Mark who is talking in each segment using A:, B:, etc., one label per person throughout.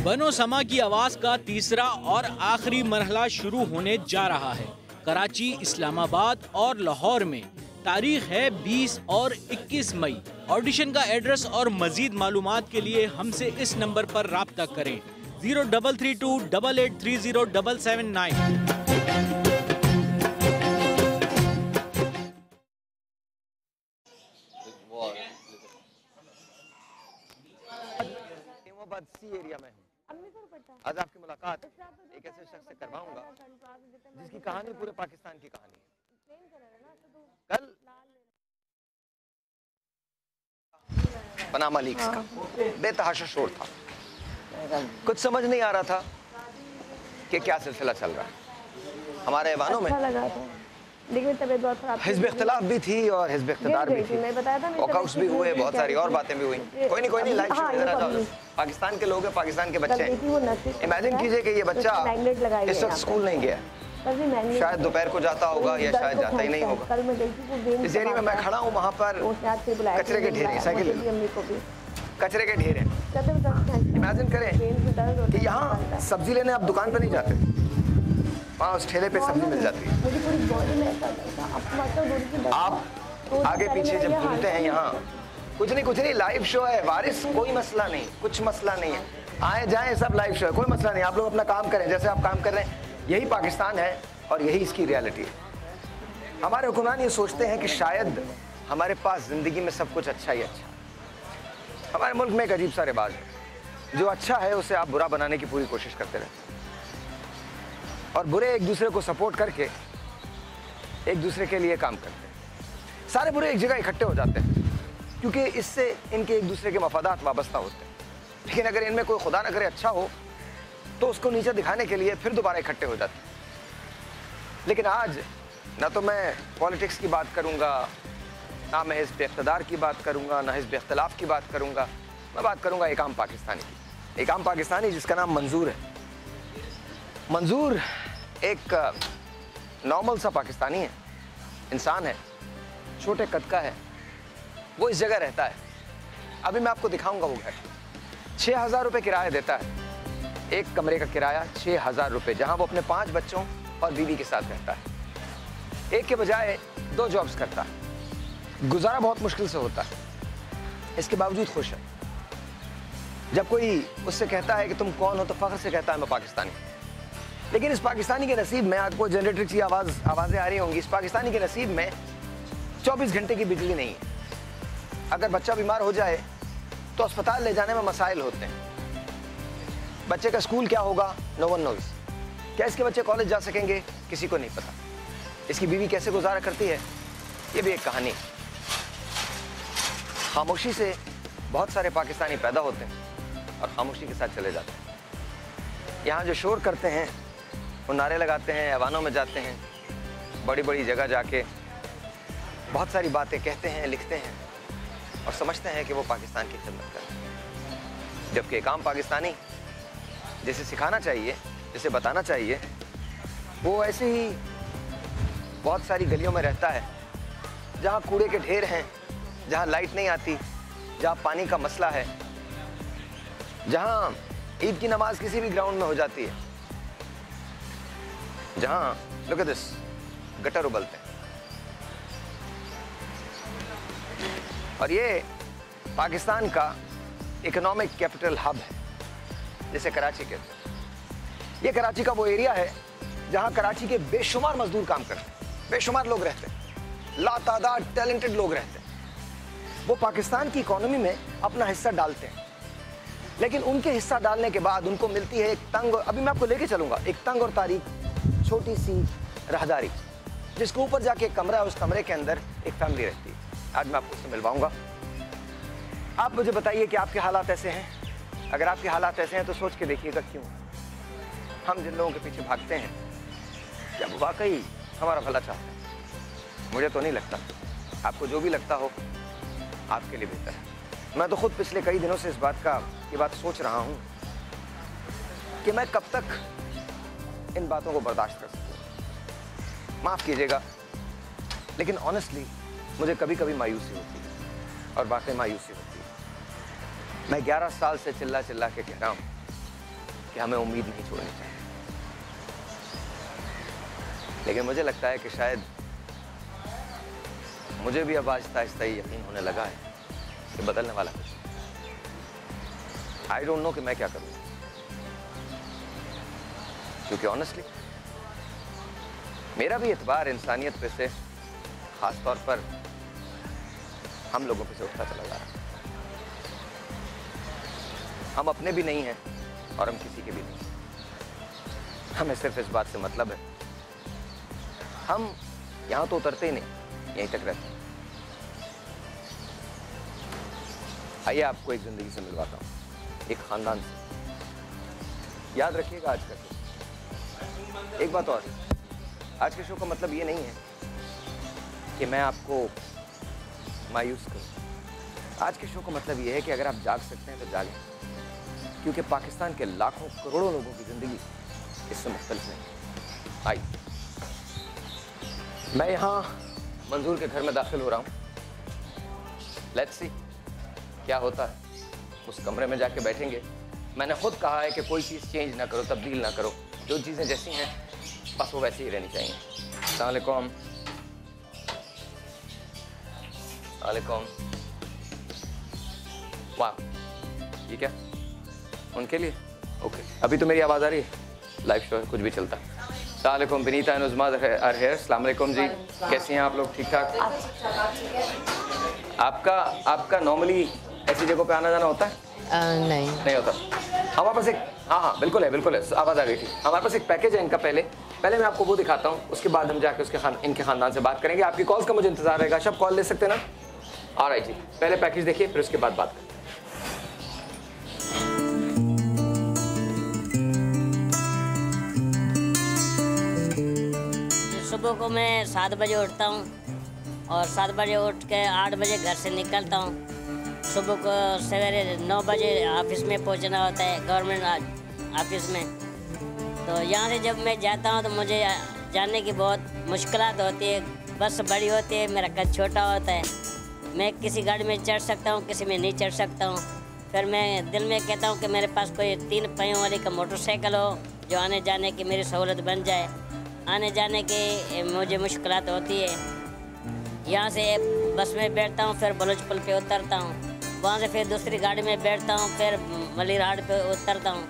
A: बनो समा की आवाज का तीसरा और आखिरी मरहला शुरू होने जा रहा है। कराची, इस्लामाबाद और लाहौर में तारीख है 20 और 21 मई। ऑडिशन का एड्रेस और मजीद मालूमात के लिए हमसे इस नंबर पर राब्ता करें 0332 8830
B: सी एरिया में हूँ। आज आपकी मुलाकात एक ऐसे शख्स से करवाऊंगा जिसकी कहानी पूरे पाकिस्तान की कहानी है। कल पनामा लीक्स का बेतहाशा शोर था। कुछ समझ नहीं आ रहा था कि क्या सिलसिला चल रहा है हमारे ऐवानों में।
C: लेकिन तबीयत बहुत खराब,
B: हिज़्ब इख्तिलाफ भी थी और हिज़्ब इख्तिदार भी थी, वॉकआउट्स भी हुए, बहुत सारी और बातें भी हुई। कोई नहीं लाइव शो इधर आ जाओ। पाकिस्तान के लोग हैं, पाकिस्तान के बच्चे हैं। इमेजिन कीजिए कि ये बच्चा इस वक्त स्कूल नहीं गया, शायद दोपहर को जाता होगा या शायद जाता ही नहीं होगा। इस एरिया में मैं खड़ा हूँ, वहाँ पर कचरे के ढेर हैं, साइकिल कचरे के ढेर हैं। इमेजिन करें कि यहाँ सब्जी लेने आप दुकान पर नहीं जाते, वहाँ उस ठेले पे सब्जी मिल जाती है। आप आगे पीछे जब घूमते हैं यहाँ कुछ नहीं लाइव शो है वारिस, कोई मसला नहीं, कुछ मसला नहीं है, आए जाएं सब लाइव शो है, कोई मसला नहीं। आप लोग अपना काम करें जैसे आप काम कर रहे हैं। यही पाकिस्तान है और यही इसकी रियलिटी है। हमारे हुक्मरान ये सोचते हैं कि शायद हमारे पास ज़िंदगी में सब कुछ अच्छा ही अच्छा। हमारे मुल्क में एक अजीब सा रिवाज है, जो अच्छा है उसे आप बुरा बनाने की पूरी कोशिश करते रहते हैं और बुरे एक दूसरे को सपोर्ट करके एक दूसरे के लिए काम करते हैं। सारे बुरे एक जगह इकट्ठे हो जाते हैं क्योंकि इससे इनके एक दूसरे के मफादात वाबस्ता होते हैं। लेकिन अगर इनमें कोई खुदा न करे अच्छा हो तो उसको नीचे दिखाने के लिए फिर दोबारा इकट्ठे हो जाते हैं। लेकिन आज ना तो मैं पॉलिटिक्स की बात करूँगा, ना मैं हिज़्ब इक़्तिदार की बात करूँगा, ना हिज़्ब इख्तिलाफ की बात करूँगा। मैं बात करूँगा एक आम पाकिस्तानी की, एक आम पाकिस्तानी जिसका नाम मंजूर है। मंजूर एक नॉर्मल सा पाकिस्तानी है, इंसान है, छोटे कद का है। वो इस जगह रहता है। अभी मैं आपको दिखाऊंगा वो घर। 6,000 रुपये किराया देता है, एक कमरे का किराया 6,000 रुपये, जहाँ वो अपने 5 बच्चों और बीवी के साथ रहता है। एक के बजाय 2 जॉब्स करता है, गुजारा बहुत मुश्किल से होता है, इसके बावजूद खुश है। जब कोई उससे कहता है कि तुम कौन हो तो फ़ख्र से कहता है मैं पाकिस्तानी। लेकिन इस पाकिस्तानी के नसीब में, आपको जनरेटर की आवाज़ें आ रही होंगी, इस पाकिस्तानी के नसीब में 24 घंटे की बिजली नहीं है। अगर बच्चा बीमार हो जाए तो अस्पताल ले जाने में मसाइल होते हैं। बच्चे का स्कूल क्या होगा, नो वन नोज़। क्या इसके बच्चे कॉलेज जा सकेंगे, किसी को नहीं पता। इसकी बीवी कैसे गुजारा करती है, ये भी एक कहानी। खामोशी से बहुत सारे पाकिस्तानी पैदा होते हैं और खामोशी के साथ चले जाते हैं। यहाँ जो शोर करते हैं, वो नारे लगाते हैं, ऐवानों में जाते हैं, बड़ी बड़ी जगह जाके बहुत सारी बातें कहते हैं, लिखते हैं और समझते हैं कि वो पाकिस्तान की खिदमत कर रहे हैं। जबकि एक आम पाकिस्तानी जिसे सिखाना चाहिए, जिसे बताना चाहिए, वो ऐसे ही बहुत सारी गलियों में रहता है जहाँ कूड़े के ढेर हैं, जहाँ लाइट नहीं आती, जहाँ पानी का मसला है, जहाँ ईद की नमाज किसी भी ग्राउंड में हो जाती है, जहाँ लुक एट दिस गटर उबलते हैं। और ये पाकिस्तान का इकोनॉमिक कैपिटल हब है, जिसे कराची कहते हैं। ये कराची का वो एरिया है जहाँ कराची के बेशुमार मजदूर काम करते हैं, बेशुमार लोग रहते हैं, लातादाद टैलेंटेड लोग रहते हैं। वो पाकिस्तान की इकोनॉमी में अपना हिस्सा डालते हैं, लेकिन उनके हिस्सा डालने के बाद उनको मिलती है एक तंग, अभी मैं आपको लेके चलूँगा, एक तंग और तारीख छोटी सी राहदारी, जिसके ऊपर जाके एक कमरा है, उस कमरे के अंदर एक फैमिली रहती है। आज मैं आपको उससे मिलवाऊंगा। आप मुझे बताइए कि आपके हालात ऐसे हैं। अगर आपके हालात ऐसे हैं तो सोच के देखिएगा क्यों हम जिन लोगों के पीछे भागते हैं, क्या वो वाकई हमारा भला चाहते हैं? मुझे तो नहीं लगता। आपको जो भी लगता हो आपके लिए बेहतर है। मैं तो खुद पिछले कई दिनों से ये बात सोच रहा हूँ कि मैं कब तक इन बातों को बर्दाश्त कर सकूँ। माफ़ कीजिएगा, लेकिन ऑनेस्टली मुझे कभी कभी मायूसी होती है। और वाकई मायूसी होती है। मैं 11 साल से चिल्ला चिल्ला के कह रहा हूँ कि हमें उम्मीद नहीं छोड़नी चाहिए, लेकिन मुझे लगता है कि शायद मुझे भी अब आहिस्ता आहिस्ता ही यकीन होने लगा है कि बदलने वाला कुछ। आई डोंट नो कि मैं क्या करूँ, क्योंकि ऑनेस्टली मेरा भी एतबार इंसानियत पे से, खास तौर पर हम लोगों पे से उठता चला जा रहा है। हम अपने भी नहीं हैं और हम किसी के भी नहीं। हमें सिर्फ इस बात से मतलब है, हम यहां तो उतरते ही नहीं, यहीं तक रहते हैं। आइए आपको एक जिंदगी से मिलवाता हूं, एक खानदान से। याद रखिएगा आज का शो। एक बात और, आज के शो का मतलब ये नहीं है कि मैं आपको मायूस करूं। आज के शो का मतलब ये है कि अगर आप जाग सकते हैं तो जागें, क्योंकि पाकिस्तान के लाखों करोड़ों लोगों की जिंदगी इससे मुख्तलिफ नहीं। आइए, मैं यहाँ मंजूर के घर में दाखिल हो रहा हूँ। लेट्स सी क्या होता है। उस कमरे में जाके बैठेंगे। मैंने खुद कहा है कि कोई चीज़ चेंज ना करो, तब्दील ना करो, जो चीज़ें जैसी हैं बस वो वैसी ही रहनी चाहिए। अस्सलाम वालेकुम। वालेकुम। वाह, ये क्या उनके लिए? ओके, अभी तो मेरी आवाज़ आ रही है? लाइव शो है, कुछ भी चलता है। अस्सलाम वालेकुम, Vinita and Uzma are here. अस्सलाम वालेकुम जी, कैसी हैं आप लोग? ठीक ठाक? आपका नॉर्मली ऐसी जगहों पे आना जाना होता है? नहीं होता। हमारे पास एक, हाँ बिल्कुल है, आवाज़ आ गई थी। हमारे पास एक पैकेज है इनका। पहले मैं आपको वो दिखाता हूँ, उसके बाद हम जाके इनके ख़ानदान से बात करेंगे। आपकी कॉल्स का मुझे इंतजार रहेगा। सब कॉल ले सकते हैं ना? ऑलराइट जी, पहले पैकेज देखिए, फिर उसके बाद बात करें।
D: सुबह को मैं 7 बजे उठता हूँ और 7 बजे उठ के 8 बजे घर से निकलता हूँ। सुबह को सवेरे 9 बजे ऑफिस में पहुँचना होता है, गवर्नमेंट ऑफिस में। तो यहाँ से जब मैं जाता हूँ तो मुझे जाने की बहुत मुश्किलात होती है। बस बड़ी होती है, मेरा कद छोटा होता है। मैं किसी गाड़ी में चढ़ सकता हूँ, किसी में नहीं चढ़ सकता हूँ। फिर मैं दिल में कहता हूँ कि मेरे पास कोई 3 पहियों वाली का मोटरसाइकिल हो, जो आने जाने की मेरी सहूलत बन जाए। आने जाने की मुझे मुश्किलात होती है। यहाँ से बस में बैठता हूँ, फिर बलोच पुल पे उतरता हूँ, वहाँ से फिर दूसरी गाड़ी में बैठता हूँ, फिर मलिर हाट पे उतरता हूँ,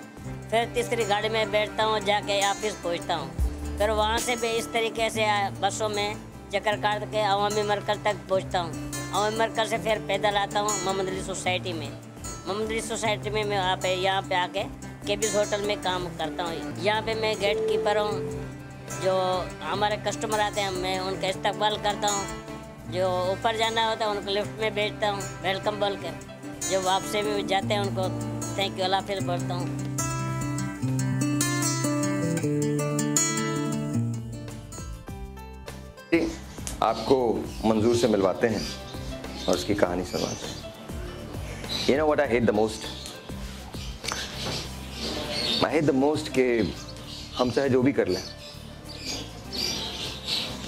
D: फिर तीसरी गाड़ी में बैठता हूँ, जाके ऑफिस पहुँचता हूँ। फिर वहाँ से भी इस तरीके से बसों में चक्कर काट के अवामी मरकज़ तक पहुँचता हूँ। अवामी मरकज़ से फिर पैदल आता हूँ मोहम्मद अली सोसाइटी में। मोहम्मद अली सोसाइटी में मैं यहाँ पे आके केबिस होटल में काम करता हूँ। यहाँ पे मैं गेट कीपर हूँ। जो हमारे कस्टमर आते हैं मैं उनका इस्तकबाल करता हूँ। जो ऊपर जाना होता है उनको लिफ्ट में भेजता हूँ वेलकम बोल के। जो वापसी में जाते हैं उनको थैंक यू अल्लाह हाफ़िज़ बोलता हूँ।
B: आपको मंजूर से मिलवाते हैं और उसकी कहानी सुनवाते हैं। You know what I hate the most? I hate the most कि हम चाहे जो भी कर लें,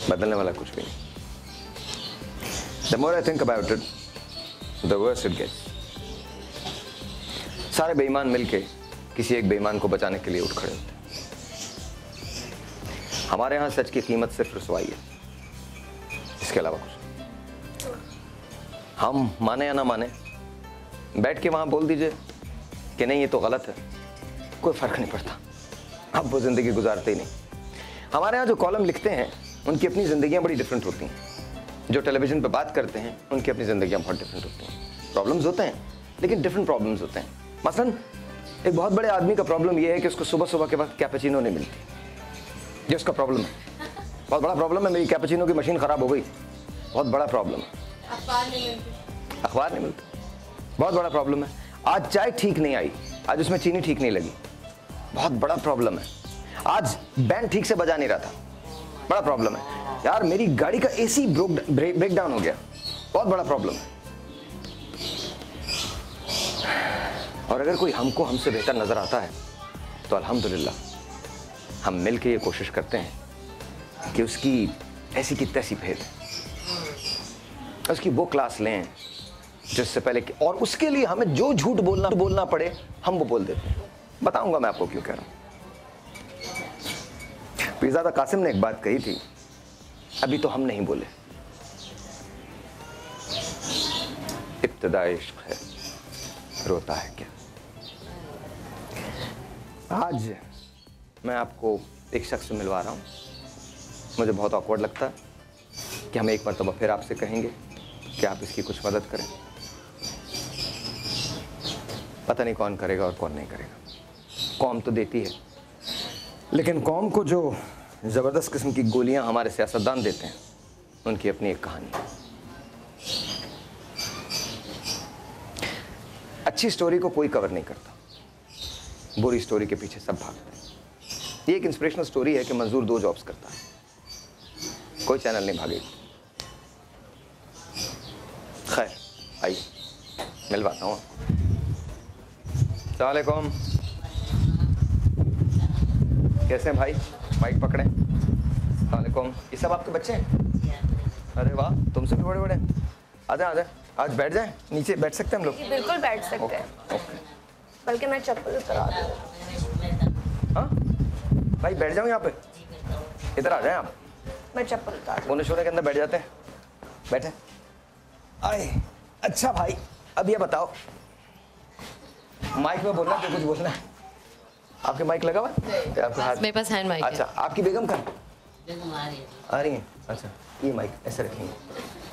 B: बदलने वाला कुछ भी नहीं। The more I think about it, the worse it gets. सारे बेईमान मिलके किसी एक बेईमान को बचाने के लिए उठ खड़े होते हैं। हमारे यहाँ सच की कीमत सिर्फ रुसवाई है, इसके अलावा कुछ। हम माने या ना माने, बैठ के वहाँ बोल दीजिए कि नहीं ये तो गलत है, कोई फ़र्क नहीं पड़ता। अब वो ज़िंदगी गुजारते ही नहीं। हमारे यहाँ जो कॉलम लिखते हैं उनकी अपनी ज़िंदगियाँ बड़ी डिफरेंट होती हैं। जो टेलीविज़न पे बात करते हैं उनकी अपनी ज़िंदगियाँ बहुत डिफरेंट होती हैं। प्रॉब्लम्स होते हैं लेकिन डिफरेंट प्रॉब्लम्स होते हैं। मसलन एक बहुत बड़े आदमी का प्रॉब्लम ये है कि उसको सुबह सुबह के वक्त कैपेचिनो नहीं मिलती, ये उसका प्रॉब्लम है। बहुत बड़ा प्रॉब्लम है, मेरी कैपेचिनो की मशीन ख़राब हो गई, बहुत बड़ा प्रॉब्लम है। अखबार नहीं मिलता, बहुत बड़ा प्रॉब्लम है। आज चाय ठीक नहीं आई, आज उसमें चीनी ठीक नहीं लगी, बहुत बड़ा प्रॉब्लम है। आज बैंड ठीक से बजा नहीं रहा था, बड़ा प्रॉब्लम है। यार मेरी गाड़ी का एसी ब्रेक डाउन हो गया, बहुत बड़ा प्रॉब्लम है। और अगर कोई हमसे बेहतर नजर आता है तो अल्हम्दुलिल्लाह हम मिल के ये कोशिश करते हैं कि उसकी ऐसी की तैसी भेद, उसकी वो क्लास लें जिससे पहले कि, और उसके लिए हमें जो झूठ बोलना पड़े हम वो बोल देते हैं। बताऊंगा मैं आपको क्यों कह रहा हूं। पीरज़ादा कासिम ने एक बात कही थी, अभी तो हम नहीं बोले, इब्तिदा इश्क है रोता है क्या। आज मैं आपको एक शख्स से मिलवा रहा हूं, मुझे बहुत ऑकवर्ड लगता है कि हम एक मरतबा फिर आपसे कहेंगे कि आप इसकी कुछ मदद करें। पता नहीं कौन करेगा और कौन नहीं करेगा। कौम तो देती है, लेकिन कौम को जो ज़बरदस्त किस्म की गोलियां हमारे सियासतदान देते हैं, उनकी अपनी एक कहानी है। अच्छी स्टोरी को कोई कवर नहीं करता, बुरी स्टोरी के पीछे सब भागते हैं। ये एक इंस्पिरेशनल स्टोरी है कि मंजूर 2 जॉब्स करता है, कोई चैनल नहीं भागेगा। खैर आइए मिलवाता हूँ। अस्सलाम वालेकुम, कैसे हैं भाई? माइक पकड़ें। अस्सलाम वालेकुम। ये सब आपके बच्चे हैं? अरे वाह, तुमसे भी बड़े बड़े। आ जाए आज बैठ जाएं, नीचे बैठ सकते हैं हम लोग?
C: बिल्कुल बैठ सकते हैं। बल्कि मैं चप्पल उतरा दूं।
B: हाँ भाई बैठ जाओ यहाँ पे, इधर आ जाएं आप।
C: मैं चप्पल उतार दूं।
B: कोने शोने के अंदर बैठ जाते हैं। बैठे। आए अच्छा भाई, अब ये बताओ, माइक में बोलना है, कुछ बोलना है? आपके माइक लगा हुआ है? आपके हाथ?
E: मेरे पास हैंड माइक है।
B: अच्छा, आपकी बेगम का आ रही है? अच्छा, ये माइक ऐसे रखेंगे,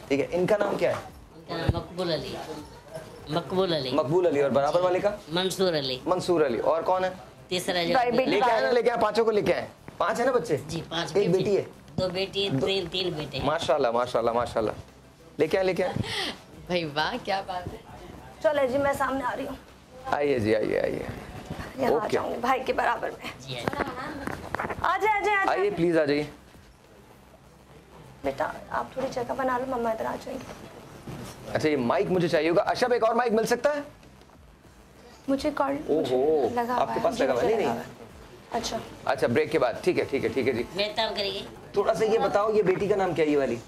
B: ठीक है। इनका नाम क्या है?
D: मकबूल अली। मकबूल अली।
B: मकबूल अली। और बराबर वाले का?
D: मंसूर अली।
B: मंसूर अली। और कौन है?
D: तीसरा जो
B: लेके आए ना, लेके आए, पांचों को लेके आए। 5 है ना बच्चे?
D: जी 5।
B: एक बेटी है?
D: 2 बेटी, 3 बेटे।
B: माशाल्लाह माशाल्लाह माशाल्लाह। लेके आए
E: भाई वाह, क्या बात है।
C: चलो जी, मैं सामने आ रही हूँ।
B: आइए जी, आइए।
C: यहाँ आ
B: ओके।
C: जाऊंगी भाई के बराबर में।
D: जी
C: आ जाए
B: आइए प्लीज आ जाइए।
C: बेटा आप थोड़ी जगह बना लो, मम्मा इधर आ जाएंगे।
B: अच्छा, ये माइक मुझे चाहिए होगा। अशब, एक और माइक मिल सकता है?
C: मुझे कॉल
B: ओहो,
C: लगा हुआ
B: आपके
C: है।
B: पास
C: जी,
B: लगा हुआ है?
C: मुझे
B: नहीं
C: लगा
B: नहीं।
C: हुआ है। अच्छा
B: अच्छा, ब्रेक के बाद। ठीक है जी।
D: मेहताब करेगी।
B: थोड़ा सा ये बताओ, ये बेटी का नाम क्या है? ये वाली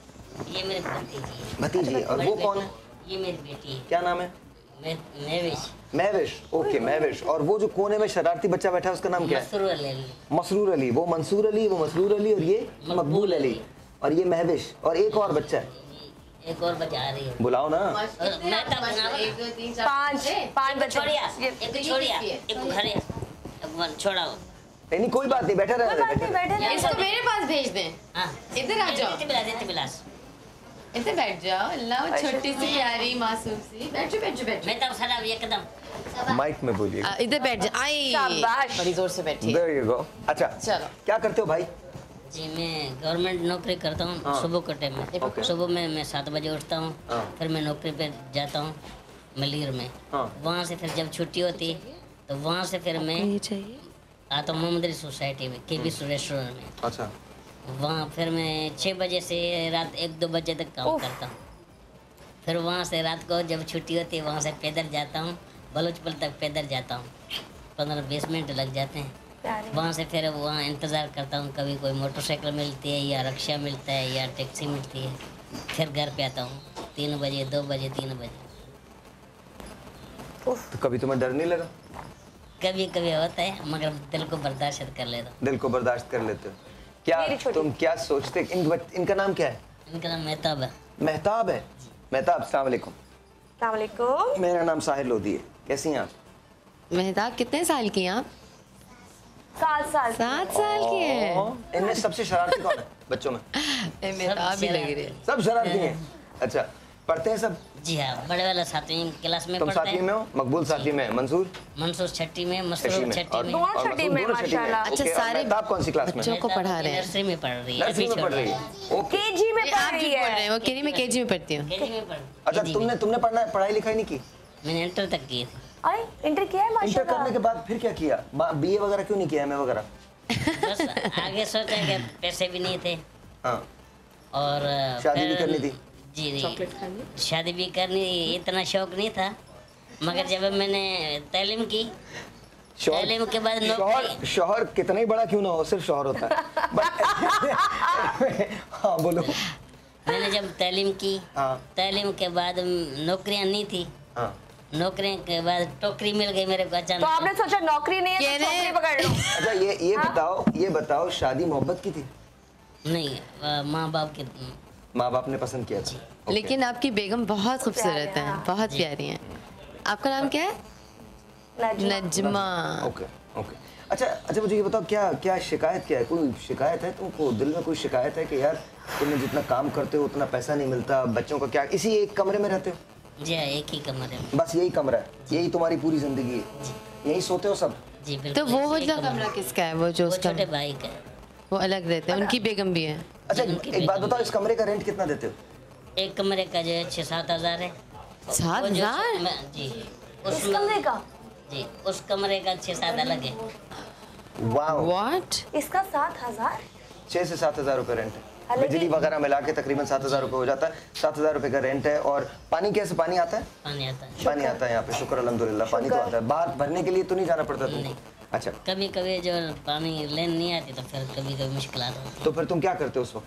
D: ये मेरी भतीजी है।
B: भतीजी। और वो कौन है?
D: ये मेरी बेटी है।
B: क्या नाम है?
D: महविश।
B: महविश। ओके, महविश। और वो जो कोने में शरारती बच्चा बैठा है उसका नाम क्या है?
D: मसरूर अली।
B: मसरूर अली। वो मंसूर अली, वो मसरूर अली, और ये मकबूल अली, और ये महविश। और एक और बच्चा है,
D: एक और बजा रही है।
B: बुलाओ ना।
D: मेहताब बनाओ।
C: 5 बच्चे।
D: छोड़िया, एक छोड़िया, एक घरे, एक छोड़ाओ।
B: नहीं कोई बात नहीं, बैठा रहे।
C: बैठे
E: इसको मेरे पास भेज दें।
D: हाँ
E: इधर आ जाओ।
D: बिलास
E: इधर बैठ जाओ। अल्लाह, छोटी सी प्यारी मासूम सी। बैठ जाओ।
D: मेहताब सलाम एकदम।
B: माइक में बोलिए।
E: इधर बैठ जाओ। आई
C: शाबाश।
E: बड़ी जोर से बैठी।
B: There you go। अच्छा
E: चलो।
B: क्या करते हो भाई?
D: जी मैं गवर्नमेंट नौकरी करता हूँ।
B: हाँ।
D: सुबह के टाइम में।
B: Okay।
D: सुबह में मैं 7 बजे उठता हूँ।
B: हाँ।
D: फिर मैं नौकरी पे जाता हूँ मलीर में।
B: हाँ।
D: वहाँ से फिर जब छुट्टी होती तो वहाँ से फिर मैं आता हूँ मोहम्मदरी सोसाइटी में, केबी रेस्टोरेंट में।
B: अच्छा।
D: वहाँ फिर मैं 6 बजे से रात 1-2 बजे तक काम करता हूँ। फिर वहाँ से रात को जब छुट्टी होती है वहाँ से पैदल जाता हूँ, बलूचपल तक पैदल जाता हूँ। 15-20 मिनट लग जाते हैं। वहाँ से फिर वहाँ इंतज़ार करता हूँ, कभी कोई मोटरसाइकिल मिलती है या रिक्शा मिलता है या टैक्सी मिलती है। फिर घर पे आता हूँ 3 बजे, 2 बजे, 3 बजे।
B: तो कभी तुम्हें डर नहीं लगा?
D: कभी कभी होता है, मगर दिल को बर्दाश्त कर लेता हूँ।
B: दिल को बर्दाश्त कर लेते हो। क्या तुम क्या सोचते? इनका नाम क्या है?
D: इनका नाम मेहताब है।
B: मेहताब है। मेहताब, अस्सलाम वालेकुम।
C: अस्सलाम वालेकुम।
B: मेरा नाम साहिल लोधी है। कैसी हैं आप?
E: मेहताब कितने साल की हैं आप?
C: 7 साल।
E: 7 साल की हैं।
B: इनमें सबसे शरारती कौन है बच्चों में?
E: मेहताब ही लग रही है।
B: सब शरारती हैं। अच्छा, पढ़ते हैं सब?
D: जी हाँ, बड़े वाला 7वीं क्लास में
B: तुम
D: पढ़ते
B: 7वीं
D: हैं।
B: में हो? मकबूल 7वीं में है? मंसूर?
D: मंसूर 6ठी में,
B: छठी
D: मसरूर
B: में।
D: 6ठी में।
C: दोनों छठी में, माशाल्लाह।
E: अच्छा,
B: ओके, और
E: सारे
B: मेहताब कौन सी क्लास में?
E: बच्चों को पढ़ा रहे हैं।
D: नर्सरी में पढ़ रही है।
B: नर्सरी में पढ़ रही है। ओके।
C: केजी में पढ़
E: आप
C: रही
E: जो बोल रहे
C: है।
E: हैं वो केजी में केजी में पढ़ती हूँ।
D: केजी में पढ़।
B: अच्छा,
D: केजी में।
B: तुमने पढ़ाई लिखाई नहीं की?
D: मैंने इंटर तक की थी।
C: अरे इंटर किया है
B: इंटर
C: माशाल्लाह।
B: करने के बाद फिर क्या किया? बीए वगैरह क्यों नहीं किया? एमए वगैरह?
D: बस आगे सोचा कि पैसे भी नहीं थे
B: हाँ।
D: और
B: शादी भी
D: फिर-
B: करनी थी?
D: जी शादी भी करनी, इतना शौक नहीं था। मगर जब मैंने तालीम की, तालीम के बाद नौकरी।
B: शौहर कितना ही बड़ा क्यों ना हो, सिर्फ शौहर होता है। हाँ बोलो।
D: मैंने जब तालीम की,
B: हाँ।
D: तालीम के बाद नौकरियां नहीं थी,
B: हाँ।
D: नौकरियों के बाद टोकरी मिल गई मेरे को
C: तो
D: अचानक।
C: आपने सोचा नौकरी नहीं है तो नौकरी पकड़ लो।
B: अच्छा ये बताओ शादी मोहब्बत की थी?
D: नहीं, माँ बाप के।
B: माँ बाप ने पसंद किया था? Okay.
E: लेकिन आपकी बेगम बहुत खूबसूरत है, बहुत प्यारी है। आपका नाम क्या है? नजमा।
B: Okay okay. अच्छा मुझे ये बताओ, क्या शिकायत क्या है? कोई शिकायत है तुमको? दिल में कोई शिकायत है कि यार तुम जितना काम करते हो उतना पैसा नहीं मिलता? बच्चों का क्या, इसी एक कमरे में रहते हो?
D: जी हाँ, एक ही कमरे में।
B: बस यही कमरा है, यही तुम्हारी पूरी जिंदगी है, यही सोते हो सब?
D: जी बिल्कुल।
E: तो वो वाला कमरा किसका है? वो जो
D: वो
E: उसका
D: छोटे भाई का है।
E: वो अलग रहते हैं, उनकी बेगम भी है।
B: अच्छा एक बात बताओ, इस कमरे का रेंट कितना देते हो?
D: एक कमरे का जो है 6-7 हज़ार है।
E: 7,000?
D: जी।
C: उस कमरे का?
D: जी, उस कमरे का 6-7 अलग है।
B: वाह।
E: व्हाट?
C: इसका 7,000?
B: 6 से 7,000 रुपए रेंट है। बिजली वगैरह मिला के तकरीबन 7,000 रुपए हो जाता है। 7,000 रुपए का रेंट है। और पानी कैसे, पानी आता है?
D: पानी आता है।
B: पानी आता है यहाँ पे, शुक्र अल्हम्दुलिल्लाह, पानी तो आता है। बाहर भरने के लिए तो नहीं जाना पड़ता तुमको? अच्छा।
D: कभी कभी जो पानी लेन नहीं आती तो फिर कभी कभी मुश्किल आता है।
B: तो फिर तुम क्या करते हो उस वक्त?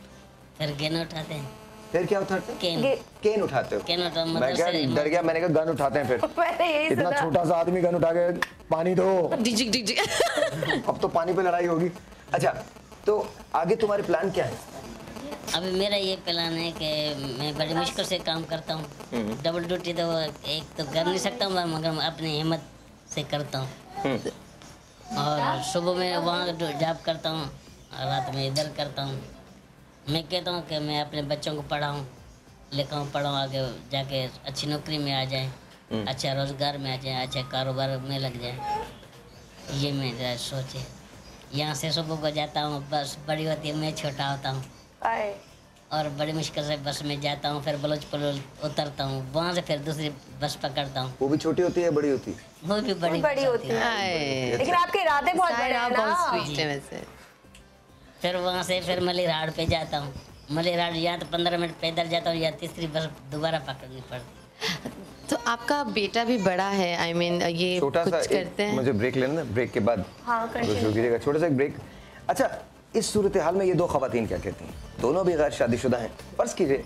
D: फिर गेन उठाते हैं।
B: फिर क्या उठाते हो? केन उठाते हो?
D: केन उठा,
B: मैं क्या डर गया, मैंने कहा गन उठाते हैं फिर।
C: मैंने यही
B: इतना
C: सुना।
B: छोटा सा आदमी गन उठा के पानी दो।
E: डिजिक डिजिक।
B: अब तो पानी पे लड़ाई होगी। अच्छा तो आगे तुम्हारे प्लान क्या है?
D: अभी मेरा ये प्लान है कि मैं बड़ी मुश्किल से काम करता हूँ। डबल ड्यूटी तो एक तो कर नहीं सकता हूँ, मगर मैं अपनी हिम्मत से करता हूँ। और सुबह में वहाँ जॉब करता हूँ और रात में इधर करता हूँ। मैं कहता हूँ कि मैं अपने बच्चों को पढ़ाऊँ लिखाऊँ, पढ़ाऊँ, आगे जाके अच्छी नौकरी में आ जाए, अच्छा रोज़गार में आ जाए, अच्छा कारोबार में लग जाए। ये मेरा सोच है। यहाँ से सुबह को जाता हूँ, बस बड़ी होती है, मैं छोटा होता हूँ और बड़ी मुश्किल से बस में जाता हूँ, फिर बलोचपुर उतरता हूँ, वहाँ से फिर दूसरी बस पकड़ता हूँ।
B: वो भी छोटी होती है, बड़ी होती है?
D: वो भी बड़ी
C: होती है। लेकिन आपके इरादे बहुत बड़े हैं ना।
E: बहुत स्वीट है वैसे।
D: फिर वहाँ से फिर मलिरहाड़ पे जाता हूँ। मलिरहाड़ यहाँ तो 15 मिनट पैदल जाता हूँ, या तीसरी बस दोबारा पकड़नी पड़ती।
E: तो आपका बेटा भी बड़ा है, आई मीन ये
B: छोटा
E: कुछ
B: सा
E: करते हैं?
B: मुझे ब्रेक लेना, ब्रेक के बाद
C: हाँ,
B: शुरू कीजिएगा, छोटा सा एक ब्रेक। अच्छा इस सूरत हाल में ये दो खवातीन क्या कहती हैं? दोनों भी गैर शादीशुदा हैं। फर्ज कीजिए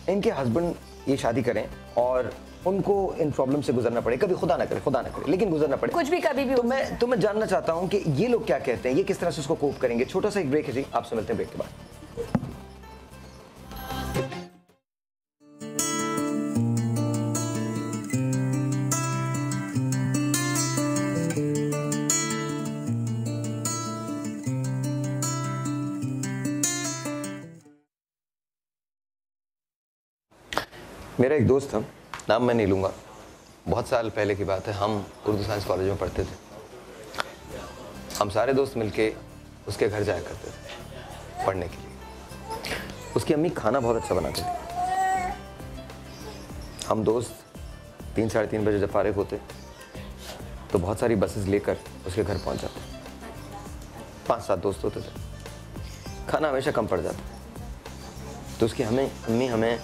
B: इनके हस्बैंड ये शादी करें और उनको इन प्रॉब्लम से गुजरना पड़े, कभी खुदा ना करे लेकिन गुजरना पड़े,
C: कुछ भी कभी भी।
B: तो मैं जानना चाहता हूँ कि ये लोग क्या कहते हैं, ये किस तरह से उसको कोप करेंगे। छोटा सा एक ब्रेक है जी, आपसे मिलते हैं ब्रेक के बाद। मेरा एक दोस्त था, नाम मैं नहीं लूँगा, बहुत साल पहले की बात है, हम उर्दू साइंस कॉलेज में पढ़ते थे। हम सारे दोस्त मिलके उसके घर जाया करते थे पढ़ने के लिए। उसकी अम्मी खाना बहुत अच्छा बनाती थी। हम दोस्त 3-3:30 बजे जब फारिग होते तो बहुत सारी बसेस लेकर उसके घर पहुंच जाते। 5-7 दोस्त होते थे, खाना हमेशा कम पड़ जाता। तो उसकी अम्मी हमें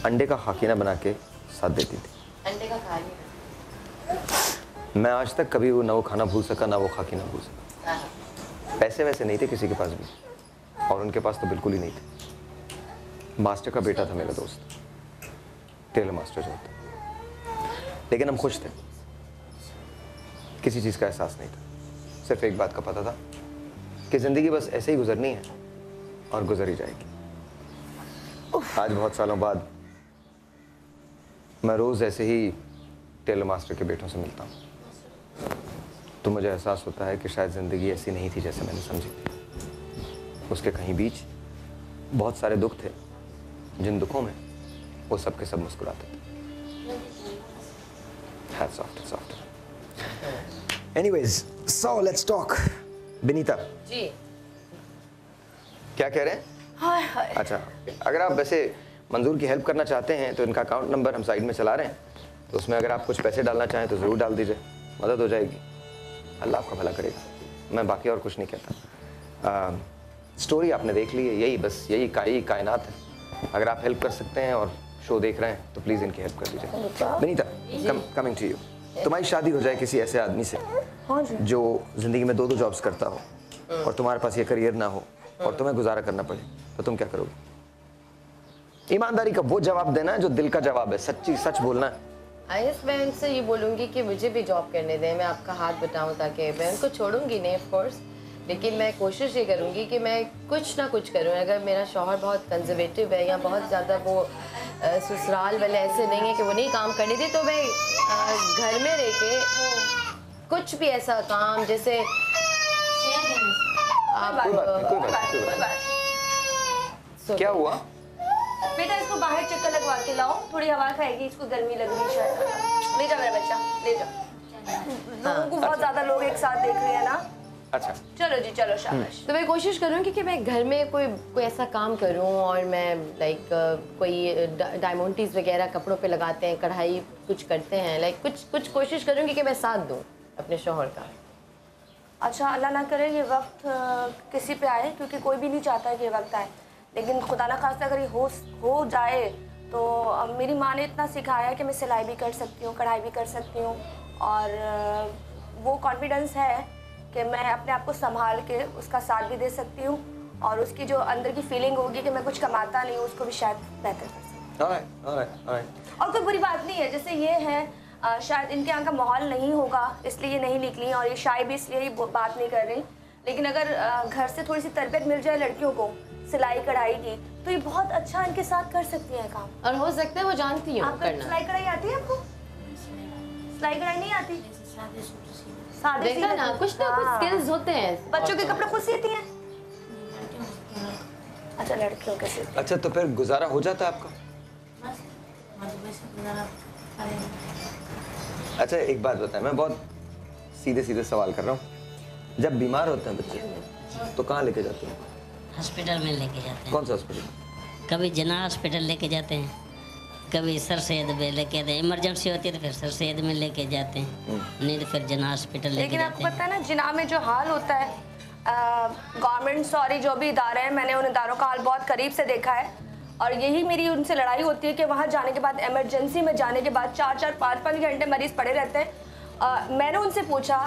B: अंडे का खाकीना बना के साथ देती थी।
E: अंडे का खाकीना?
B: मैं आज तक कभी वो ना वो खाना भूल सका, ना वो खाकीना भूल सका। पैसे वैसे नहीं थे किसी के पास भी, और उनके पास तो बिल्कुल ही नहीं थे। मास्टर का बेटा था मेरा दोस्त, टेलर मास्टर जो होता। लेकिन हम खुश थे, किसी चीज़ का एहसास नहीं था। सिर्फ एक बात का पता था कि ज़िंदगी बस ऐसे ही गुजरनी है और गुजर ही जाएगी। आज बहुत सालों बाद मैं रोज़ ऐसे ही टेलर मास्टर के बेटों से मिलता हूँ, तो मुझे एहसास होता है कि शायद ज़िंदगी ऐसी नहीं थी जैसे मैंने समझी। उसके कहीं बीच बहुत सारे दुख थे, जिन दुखों में वो सब के सब मुस्कुराते थे। Hats off, hats off. Anyways, so let's talk. Binita
E: जी,
B: क्या कह रहे हैं?
C: हाय हाय।
B: अच्छा, अगर आप वैसे मंजूर की हेल्प करना चाहते हैं तो इनका अकाउंट नंबर हम साइड में चला रहे हैं, तो उसमें अगर आप कुछ पैसे डालना चाहें तो ज़रूर डाल दीजिए, मदद हो जाएगी। अल्लाह आपका भला करेगा, मैं बाकी और कुछ नहीं कहता। स्टोरी आपने देख ली है, यही बस यही कायनात है। अगर आप हेल्प कर सकते हैं और शो देख रहे हैं तो प्लीज़ इनकी हेल्प कर दीजिए। Binita, coming to you. तुम्हारी शादी हो जाए किसी ऐसे आदमी से जो ज़िंदगी में 2-2 जॉब्स करता हो और तुम्हारे पास ये करियर ना हो और तुम्हें गुजारा करना पड़े, तो तुम क्या करोगे? ईमानदारी का वो जवाब देना है जो दिल का जवाब है, सच्ची सच बोलना है।
E: आयस, मैं उनसे ये बोलूँगी कि मुझे भी जॉब करने दें, मैं आपका हाथ बटाऊँ, ताकि मैं उनको छोड़ूंगी नहीं ऑफ कोर्स, लेकिन मैं कोशिश ये करूँगी कि मैं कुछ ना कुछ करूँ। अगर मेरा शौहर बहुत कंजर्वेटिव है या बहुत ज़्यादा वो ससुराल वाले ऐसे नहीं है कि वो नहीं काम करने दे, तो मैं घर में रह के कुछ भी ऐसा काम जैसे
B: क्या हुआ
C: बेटा, इसको बाहर चक्कर लगवा के लाओ, थोड़ी हवा खाएगी, इसको गर्मी लग रही है शायद। ले जाओ मेरा बच्चा, ले जाओ। लोगों को बहुत ज्यादा लोग एक साथ देख रहे हैं ना।
B: अच्छा
C: चलो जी, चलो शाबाश।
E: तो मैं कोशिश करूँगी कि मैं घर में कोई ऐसा काम करूँ, और मैं लाइक कोई डायमंडीज वगैरह कपड़ों पे लगाते हैं, कढ़ाई कुछ करते हैं, लाइक कुछ कोशिश करूँगी कि मैं साथ दूँ अपने शौहर का।
C: अच्छा, अल्लाह ना करे ये वक्त किसी पे आए, क्योंकि कोई भी नहीं चाहता है कि ये वक्त आए, लेकिन खुदा ना खास्ता अगर ये हो जाए तो मेरी माँ ने इतना सिखाया कि मैं सिलाई भी कर सकती हूँ, कढ़ाई भी कर सकती हूँ, और वो कॉन्फिडेंस है कि मैं अपने आप को संभाल के उसका साथ भी दे सकती हूँ, और उसकी जो अंदर की फीलिंग होगी कि मैं कुछ कमाता नहीं हूँ, उसको भी शायद बेहतर कर सकती हूँ। और कोई बुरी बात नहीं है, जैसे ये है शायद इनके यहाँ का माहौल नहीं होगा इसलिए ये नहीं निकली, और ये शायद भी इसलिए ही बात नहीं कर रही, लेकिन अगर घर से थोड़ी सी तरबियत मिल जाए लड़कियों को सिलाई कढ़ाई की, तो ये बहुत अच्छा इनके साथ कर सकती है काम।
E: और हो सकता है वो जानती हूँ करना।
C: सिलाई कढ़ाई आती है आपको? सिलाई कढ़ाई नहीं आती? सादे
E: देखा ना, कुछ ना कुछ स्किल्स होते हैं।
C: बच्चों के कपड़े खुद सीती हैं? अच्छा, लड़कियों के सीती।
B: अच्छा, तो फिर गुजारा हो जाता है आपका? अच्छा, एक बात बताएं, मैं बहुत सीधे सीधे सवाल कर रहा हूँ, जब बीमार होते हैं बच्चे तो कहाँ लेके जाते हैं?
D: हॉस्पिटल में लेके जाते हैं।
B: कौन सा हॉस्पिटल?
D: कभी जना हॉस्पिटल लेके जाते हैं, कभी सर सैयद में लेके जाते हैं, इमरजेंसी होती है तो फिर सर सैयद में लेके जाते हैं, नहीं तो फिर जना हॉस्पिटल लेके
C: लेकिन
D: जाते
C: आपको
D: हैं।
C: पता है ना, जिना में जो हाल होता है, गवर्नमेंट सॉरी जो भी इदारे हैं, मैंने उन इदारों का हाल बहुत करीब से देखा है, और यही मेरी उनसे लड़ाई होती है कि वहाँ जाने के बाद, इमरजेंसी में जाने के बाद 4-4, 5-5 घंटे मरीज पड़े रहते हैं। मैंने उनसे पूछा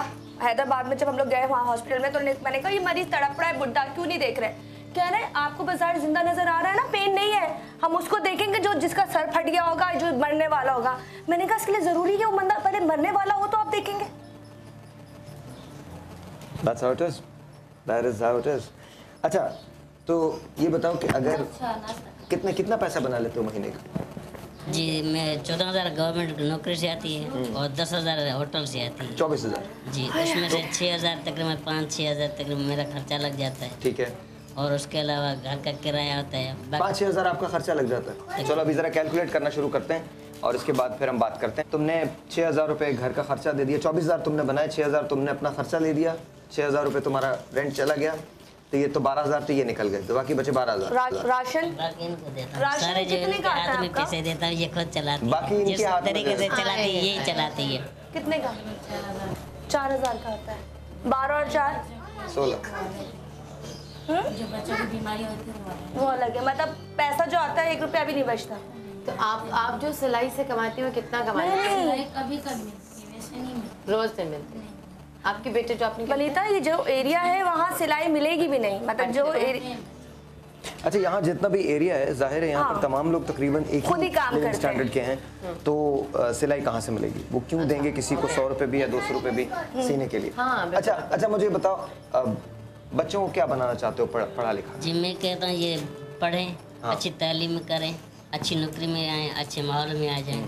C: हैदराबाद में, जब हम लोग गए वहाँ हॉस्पिटल में, तो मैंने कहा ये मरीज तड़प रहा है, बुढ़ा क्यों नहीं देख रहे? कह रहे आपको बाजार जिंदा नजर आ रहा है ना, पेन नहीं है, हम उसको देखेंगे जो जिसका सर फट गया होगा, जो मरने वाला होगा। मैंने कहा इसके लिए जरूरी है वो बंदा पहले मरने वाला हो तो आप देखेंगे।
B: That's how it is. That is how it is. अच्छा, तो ये बताओ कि अगर कितना पैसा बना लेते हो महीने का?
D: जी, मैं 14,000 गवर्नमेंट नौकरी से आती है और 10,000 होटल से आती है।
B: 24,000?
D: जी, उसमें से 6,000 तकरीबन 5-6 हज़ार तकरीबन मेरा खर्चा लग जाता है।
B: ठीक है।
D: और उसके अलावा घर का किराया होता है।
B: 5-6 हज़ार आपका खर्चा लग जाता है। चलो अभी ज़रा कैलकुलेट करना शुरू करते हैं और इसके बाद फिर हम बात करते हैं। तुमने 6,000 रुपये घर का खर्चा दे दिया, 24,000 तुमने बनाए, 6,000 तुमने अपना खर्चा ले दिया, 6,000 रुपये तुम्हारा रेंट चला गया, तो ये तो 12,000 तो ये निकल गए, तो बाकी बचे 12,000।
C: राशन
D: बाकी इनको देता हूँ,
C: राशन
D: सारे जो
C: कितने
D: इनके
C: का आता है
D: हाथ में
C: आपका?
D: पैसे देता हूँ ये खुद चलाती है।
B: बाकी इनके
D: जिस
B: हाथ में
D: तरीके से
B: देता
D: चलाती है यही चलाती है।
C: कितने का? 4,000 का आता है। 12 और 4
B: 16।
F: जो बच्चों की बीमारी होती है
C: वो अलग है, मतलब पैसा जो आता है 1 रुपया भी नहीं बचता।
E: तो आप जो सिलाई से कमाती हो कितना कमाती हो?
F: है, कभी कभी मिलती है, वैसे नहीं मिलती।
E: रोज से मिलती है। आपके बेटे जो आपने
C: बनीता, ये जो एरिया है वहाँ सिलाई मिलेगी भी नहीं, मतलब जो
B: अच्छा, यहाँ जितना भी एरिया है जाहिर है यहाँ पर
C: हाँ।
B: तमाम लोग तकरीबन एक
C: खुद ही काम
B: लिविंग
C: करते
B: स्टैंडर्ड के हैं, तो सिलाई कहाँ से मिलेगी? वो क्यों देंगे किसी को 100 रुपये भी या 200 रुपये भी सीने के लिए?
E: हाँ,
B: अच्छा मुझे बताओ, बच्चों को क्या बनाना चाहते हो पढ़ा लिखा?
D: जी, मैं कहता हूँ ये पढ़ें, अच्छी तालीम करें, अच्छी नौकरी में आएँ, अच्छे माहौल में आ जाएं।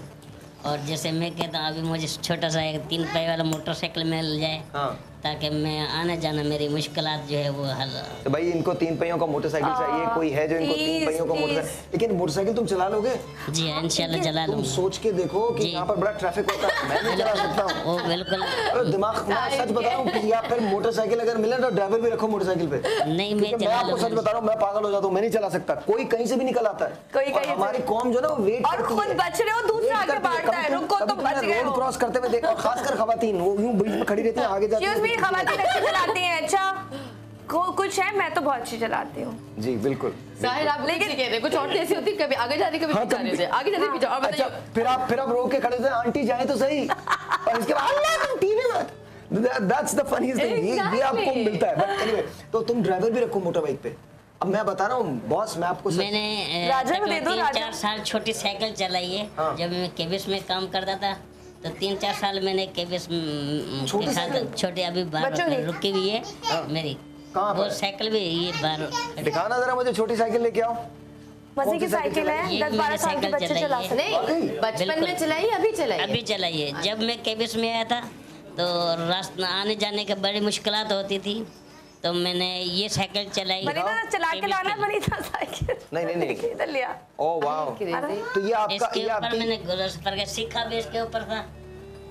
D: और जैसे मैं कहता हूँ अभी मुझे छोटा सा एक 3 पहिए वाला मोटरसाइकिल मिल जाए,
B: हाँ।
D: ताकि मैं आने जाना मेरी मुश्किलात जो है वो हल।
B: तो भाई इनको 3 पहियों का मोटरसाइकिल चाहिए, कोई है जो इनको 3 पहियों का मोटरसाइकिल? लेकिन मोटरसाइकिल तुम चला लोगे?
D: जी इंशाल्लाह चला
B: तुम
D: लूँगा।
B: सोच के देखो कि यहाँ पर बड़ा ट्रैफिक होता है, मैं नहीं चला सकता हूँ।
D: वो बिल्कुल
B: दिमाग, मैं सच बता रहा हूँ, या फिर मोटरसाइकिल अगर मिले तो ड्राइवर भी रखो मोटरसाइकिल पे।
D: नहीं, मैं
B: मैं
D: चला
B: आपको सच बता रहा हूँ, मैं पागल हो जाता हूँ, मैं नहीं चला सकता। कोई कहीं से भी निकल आता है,
C: कोई
B: और
C: कहीं से।
B: हमारी कौम जो ना वो वेट
C: और
B: करती
C: खुद
B: है,
C: बच रहे हो, दूसरा आगे बांटता है, रुको तो बच गए हो।
B: रोड क्रॉस करते हुए देखो, खासकर खवातीन वो यूं बीच में खड़ी रहती हैं, आगे जाती
C: एक्सक्यूज मी, खवातीन अच्छी चलाती हैं? अच्छा, कुछ है, मैं तो बहुत अच्छी चलाती हूँ।
B: जी बिल्कुल।
E: जाहिर आप लेकिन कह रहे कुछ और ऐसी होती कभी आगे जाने कभी
B: हाँ,
E: पीछे जाने से, आगे जाने पीछे। और
B: अच्छा,
E: बताइए
B: फिर आप रोक के खड़े थे, आंटी जाए तो सही, और इसके बाद अल्लाह टीवी मत। That's the funniest thing, ये आपको मिलता है। But anyway, तो तुम ड्राइवर भी रखो मोटर बाइक पे, अब मैं बता रहा हूँ बॉस, मैं आपको
D: मैंने
C: राजा को दे दो,
D: 3-4 साल छोटी साइकिल चलाई है।
B: हाँ।
D: जब मैं केबिस में काम करता था तो 3-4 साल मैंने केबिस
B: छोटी साइकिल?
D: छोटी अभी
C: बच्चों की?
D: रुकी हुई है मेरी।
B: कहाँ
D: वो
B: पर?
D: साइकिल भी ये बार
B: दिखाना जरा मुझे, छोटी साइकिल लेके आओ।
C: मजे की साइकिल है,
D: ये
C: 10-12
D: मैंने
C: साल के
D: साइकिल
C: बच्चे
D: चलाई
C: चला
D: है।
C: सकते हैं।
E: नहीं, बचपन में चलाई, अभी चलाई?
D: अभी चलाइए। जब मैं केबिस में आया था तो रास्ता आने जाने की बड़ी मुश्किलात होती थी, तो मैंने ये साइकिल चलाई।
C: बनी था चला के लाना बनी था साइकिल।
B: नहीं नहीं
C: इधर लिया।
B: ओ वाह,
E: क्रेजी।
B: तो ये आपका,
D: इसके
B: ये
D: ऊपर
B: आपकी,
D: मैंने गुरस पर के सीखा भी इसके ऊपर था।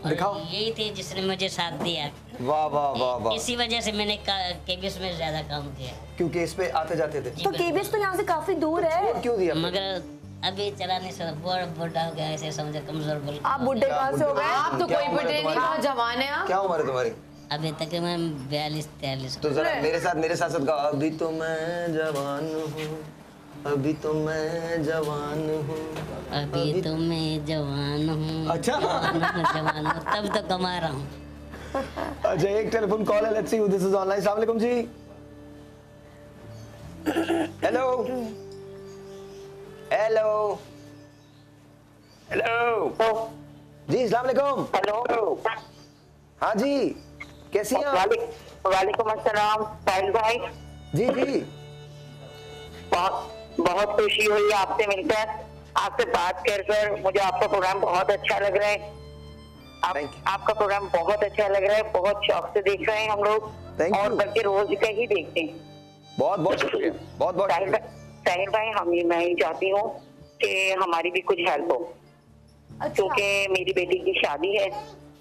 D: और
B: दिखाओ।
D: यही थी जिसने मुझे साथ दिया।
B: वाह वाह वाह वाह,
D: इसी वजह से मैंने केबिस में ज्यादा काम किया।
B: क्योंकि इस पे आते जाते थे।
C: तो केबिस तो यहाँ से काफी दूर है।
B: क्यों दिया?
D: मगर अभी चलाने से बूढ़ा हो गया, ऐसे समझो कमजोर बोल।
C: आप बुढ़े कहाँ से हो गए?
E: आप तो
B: क्या
E: कोई
B: उम्र है
E: बुढ़े नहीं,
B: तुम्हारी?
E: बहुत जवान है आप।
B: क्या उम्र है तुम्हारी?
D: अभी तक मैं 42-43।
B: तो जरा मेरे साथ गाओ। अभी तो मैं जवान हूँ, अभी तो मैं जवान हूँ,
D: अभी तो मैं जवान हूँ।
B: अच्छा।
D: जवान हूँ तब तो कमा रहा हूँ।
B: अच्छा, एक टेलीफोन कॉल है, let's see who this is online. अस्सलाम वालेकुम जी। हेलो हेलो हेलो जी, अस्सलाम वालेकुम।
G: हेलो।
B: हाँ जी, कैसी हैं आप?
G: वालेकुम अस्सलाम साहिल भाई।
B: जी जी,
G: बहुत खुशी हुई आपसे मिलकर, आपसे बात कर मुझे आपका प्रोग्राम बहुत अच्छा लग रहा है।
B: Thank you.
G: आपका प्रोग्राम बहुत अच्छा लग रहा है, बहुत शौक से देख रहे हैं हम लोग।
B: Thank you.
G: और बल्कि रोज का ही देखते हैं।
B: बहुत बहुत शुक्रिया, बहुत बहुत शुक्रिया।
G: साहिल भाई, मैं ये चाहती हूँ कि हमारी भी कुछ हेल्प हो, क्योंकि मेरी बेटी की शादी है।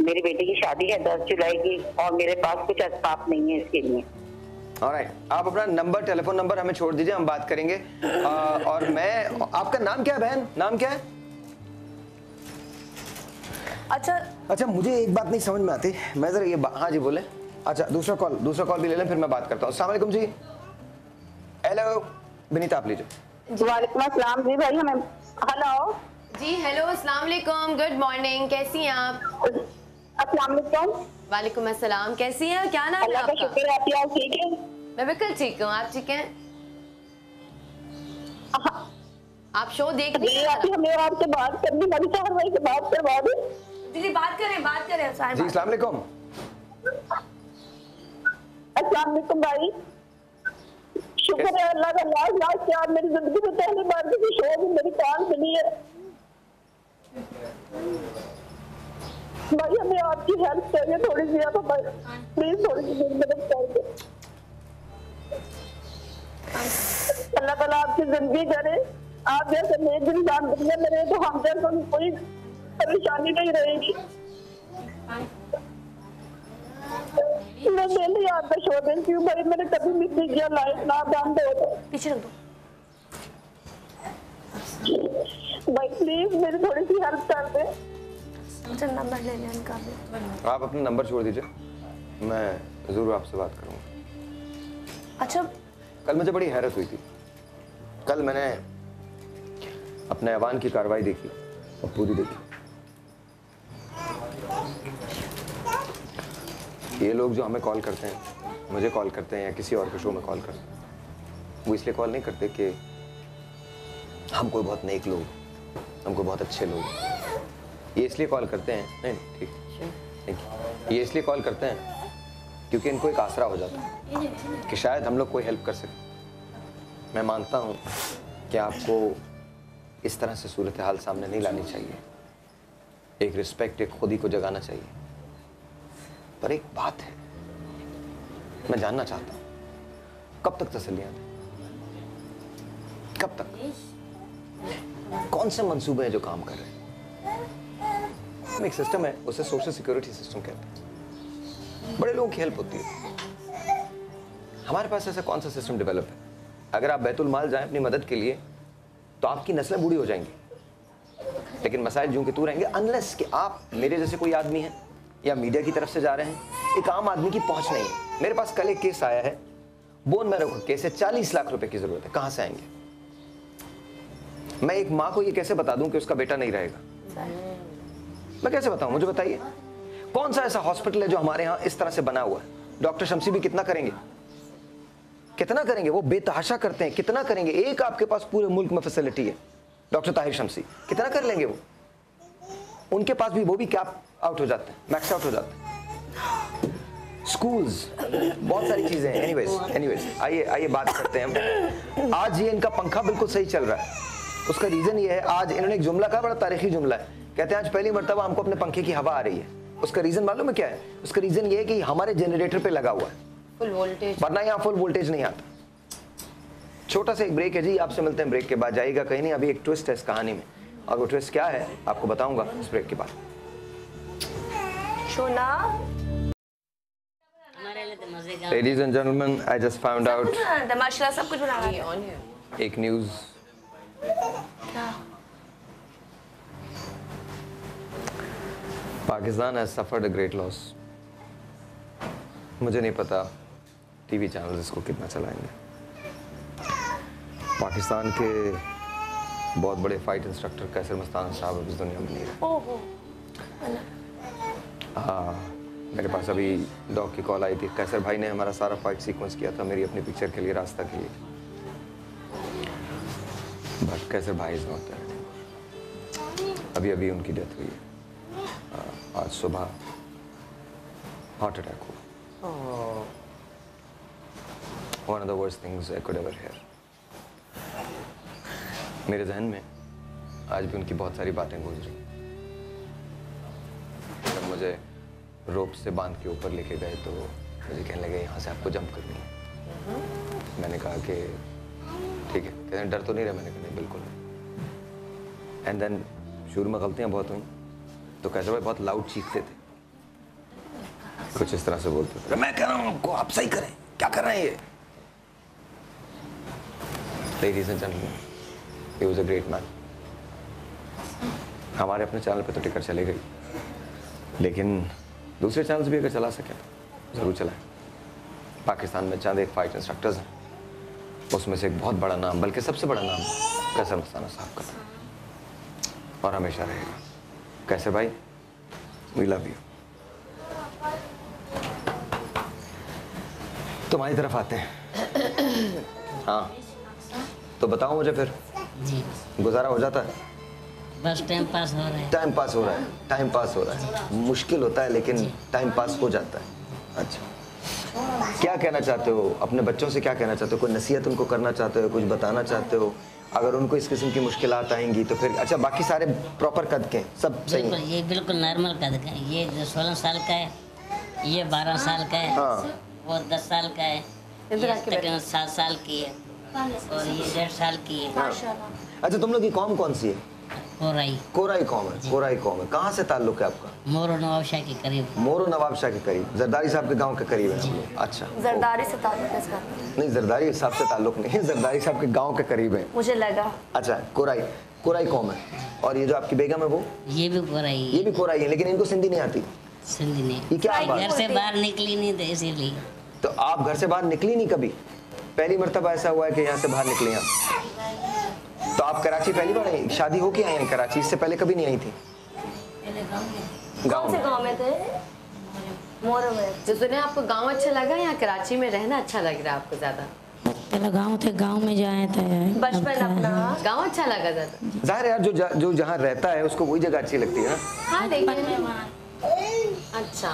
G: मेरी बेटी की शादी है 10 जुलाई की, और मेरे पास कुछ अस्बाब नहीं है इसके लिए।
B: ऑलराइट, आप अपना नंबर, टेलीफोन नंबर हमें छोड़ दीजिए, हम बात करेंगे। और मैं, आपका नाम क्या है बहन, नाम क्या है? अच्छा, मुझे एक बात नहीं समझ में आती, मैं जरा ये हाँ जी बोले। अच्छा, दूसरा कॉल भी ले लें, फिर मैं बात करता हूँ। अस्सलाम वालेकुम जी। हेलो विनीता, आप लीजिए।
G: वालेकुम अस्सलाम जी भाई, हमें हेलो
E: जी, हेलो, अस्सलाम वालेकुम, गुड मॉर्निंग, कैसी हैं आप?
G: अस्सलाम वालेकुम।
E: वालेकुम अस्सलाम, कैसी हैं? क्या नाम है
G: अल्लाह का
E: आपका?
G: शुक्र है, आप ठीक है?
E: मैं बिल्कुल ठीक हूँ, आप ठीक हैं? आप शो देख रही हैं?
G: हमें आपसे बात करनी, मेरी साहब भाई से बात करवा दे।
C: दीदी बात करें साहिल
B: जी,
C: भाई।
B: अस्सलाम वालेकुम।
G: अस्सलाम वालेकुम भाई। शुक्र है अल्लाह का, लास्ट क्या मेरी जिंदगी में पहली बार किसी शो में मेरी कान मिली है। भाई हमें आपकी हेल्प चाहिए थोड़ी सी, आप प्लीज थोड़ी सी मदद करेंगे। अल्लाह ताला आपकी जिंदगी करे, आप जैसे नेक इंसान दुनिया में रहे तो हम जैसे कोई परेशानी नहीं रहेगी। मैं डेली आपका शो देखती हूँ भाई, मैंने कभी मिस नहीं किया, लाइफ ना बंद हो तो।
C: पीछे रख दो।
G: भाई प्लीज मेरी थोड़ी सी हेल्प कर दे।
C: अच्छा, नंबर ले लें उनका भी।
B: आप अपना नंबर छोड़ दीजिए, मैं जरूर आपसे बात करूँगा।
C: अच्छा,
B: कल मुझे बड़ी हैरत हुई थी। कल मैंने अपने ऐवान की कार्रवाई देखी और पूरी देखी। ये लोग जो हमें कॉल करते हैं, मुझे कॉल करते हैं या किसी और के शो में कॉल करते हैं, वो इसलिए कॉल नहीं करते कि हम कोई बहुत नेक लोग, हम कोई बहुत अच्छे लोग। ये इसलिए कॉल करते हैं, नहीं ठीक, थैंक यू। ये इसलिए कॉल करते हैं क्योंकि इनको एक आसरा हो जाता है कि शायद हम लोग कोई हेल्प कर सकें। मैं मानता हूँ कि आपको इस तरह से सूरत हाल सामने नहीं लानी चाहिए। एक रिस्पेक्ट, एक खुदी को जगाना चाहिए। पर एक बात है, मैं जानना चाहता हूँ, कब तक तसल्लियां दें? कब तक? कौन से मंसूबे हैं जो काम कर रहे हैं? एक सिस्टम है, उसे सोशल सिक्योरिटी सिस्टम कहते हैं। बड़े लोगों की हेल्प होती है। हमारे पास ऐसा कौन सा सिस्टम डेवलप है? अगर आप बैतुल माल जाएं अपनी मदद के लिए तो आपकी नस्लें बूढ़ी हो जाएंगी, लेकिन मसाइल यूं के तू रहेंगे अनलेस कि आप मेरे जैसे कोई आदमी है या मीडिया की तरफ से जा रहे हैं। एक आम आदमी की पहुंच नहीं है। मेरे पास कल एक केस आया है, बोन मैरो का केस है, 40 लाख रुपए की जरूरत है। कहां से आएंगे? मैं एक माँ को ये कैसे बता दूं कि उसका बेटा नहीं रहेगा? मैं कैसे बताऊं? मुझे बताइए, कौन सा ऐसा हॉस्पिटल है जो हमारे यहाँ इस तरह से बना हुआ है? डॉक्टर शमसी भी कितना करेंगे? कितना करेंगे? वो बेतहाशा करते हैं, कितना करेंगे? एक आपके पास पूरे मुल्क में फैसिलिटी है, डॉक्टर ताहिर शम्सी, कितना कर लेंगे वो? उनके पास भी वो भी कैप आउट हो जाते हैं, मैक्स आउट हो जाते हैं। स्कूल्स, बहुत सारी चीजें हैं। एनीवेज आइए बात करते हैं हम। आज ये इनका पंखा बिल्कुल सही चल रहा है, उसका रीजन ये है, आज इन्होंने एक जुमला कहा, बड़ा तारीखी जुमला है। कहते हैं आज पहली मर्तबा हमको अपने पंखे की हवा आ रही है। उसका रीजन मालूम है क्या है? उसका रीजन ये है कि हमारे जनरेटर पे लगा हुआ है
E: फुल वोल्टेज,
B: वरना यहाँ फुल वोल्टेज नहीं आता। छोटा सा एक ब्रेक है जी, आपसे मिलते हैं ब्रेक के बाद। जाइएगा कहीं नहीं, अभी एक ट्विस्ट है इस कहानी में, और वो ट्विस्ट क्या है आपको बताऊंगा इस ब्रेक के बाद।
C: Shona,
B: Ladies and gentlemen, I just found out
C: माशाल्लाह सब कुछ बना रहा है।
B: एक news. Pakistan has suffered a great loss। मुझे नहीं पता टीवी चैनल इसको कितना चलाएंगे। पाकिस्तान के बहुत बड़े फाइट इंस्ट्रक्टर कैसर मस्ताना साहब अब इस दुनिया में नहीं रहे।
C: ओहो,
B: मेरे पास अभी डॉग की कॉल आई थी। कैसर भाई ने हमारा सारा फाइट सीक्वेंस किया था मेरी अपनी पिक्चर के लिए, रास्ता के लिए। बट कैसर भाई इज नॉट देयर। अभी उनकी डेथ हुई है। आज सुबह हार्ट अटैक हुआ। One of the worst things I could ever here. मेरे जहन में आज भी उनकी बहुत सारी बातें गूंज रही। जब मुझे रोप से बांध के ऊपर लेके गए तो मुझे कहने लगे यहाँ से आपको जंप करनी है। मैंने कहा कि ठीक है। कहते हैं डर तो नहीं रहा? मैंने कहा नहीं, बिल्कुल नहीं। एंड देन शुरू में गलतियाँ बहुत हुई, तो कैसे भाई बहुत लाउड चीखते थे, कुछ इस तरह से बोलते थे, मैं कह रहा हूँ आपको, आप सही करें, क्या कर रहे हैं ये? Ladies and gentlemen, he was a great man। हमारे अपने चैनल पे तो टिकट चले गई, लेकिन दूसरे चैनल्स भी अगर चला सके तो ज़रूर चलाएं। पाकिस्तान में चंद एक फाइट इंस्ट्रक्टर्स हैं, उसमें से एक बहुत बड़ा नाम, बल्कि सबसे बड़ा नाम कैसर मस्ताना साहब का, और हमेशा रहेगा। कैसर भाई, वी लव यू। तुम्हारी तरफ आते हैं। हाँ, तो बताओ मुझे फिर,
D: जी
B: गुजारा हो जाता है?
D: बस टाइम पास हो रहा है।
B: टाइम पास हो रहा है, टाइम पास हो रहा है। मुश्किल होता है लेकिन टाइम पास हो जाता है। अच्छा, क्या कहना चाहते हो अपने बच्चों से? क्या कहना चाहते हो? कोई नसीहत उनको करना चाहते हो? कुछ बताना चाहते हो? अगर उनको इस किस्म की मुश्किलात आएंगी तो फिर? अच्छा, बाकी सारे प्रॉपर कद के सब सही हैं?
D: ये बिल्कुल नॉर्मल कद का है। ये 16 साल का है, ये 12 साल का है,
B: हाँ।
D: वो 10 साल का है, ये तकरीबन 7 साल की है, और ये 1.5 साल की है।
B: अच्छा, तुम लोग की कौम कौन सी है?
D: कोराई।
B: कोराई कौम है। कोराई कौम है। कहाँ से ताल्लुक है आपका?
D: मोरो नवाब शाह के करीब।
B: मोरो नवाब शाह के करीब, जरदारी साहब के गांव के करीब है हम लोग। अच्छा,
C: जरदारी से ताल्लुक है इसका?
B: नहीं, जरदारी साहब से ताल्लुक नहीं है, जरदारी साहब के गांव के करीब है,
C: मुझे लगा।
B: अच्छा, कोराई कौम है। और ये जो आपकी बेगम है वो?
D: ये भी कोराई।
B: ये भी कोराई है, लेकिन इनको सिंधी नहीं आती।
D: सिंधी नहीं।
B: ये क्या बात?
D: घर से बाहर निकली नहीं थे इसीलिए।
B: तो आप घर से बाहर निकली नहीं कभी? पहली मर्तबा ऐसा हुआ है कि यहाँ से बाहर निकली आप? तो आप कराची पहली बार आई? शादी होके आई हैं कराची? इससे पहले कभी नहीं आई थी?
C: कौन से गांव में थे? मोरो में।
E: जो सुने, आपको गांव अच्छा लगा या कराची में रहना अच्छा लग रहा है आपको ज्यादा?
F: पहले गांव थे, गांव में जाए थे,
C: बचपन अपना
E: गांव अच्छा लगा ज्यादा?
B: जाहिर है यार, जो जहाँ रहता है उसको वही जगह अच्छी लगती है ना।
E: हाँ, लेकिन अच्छा,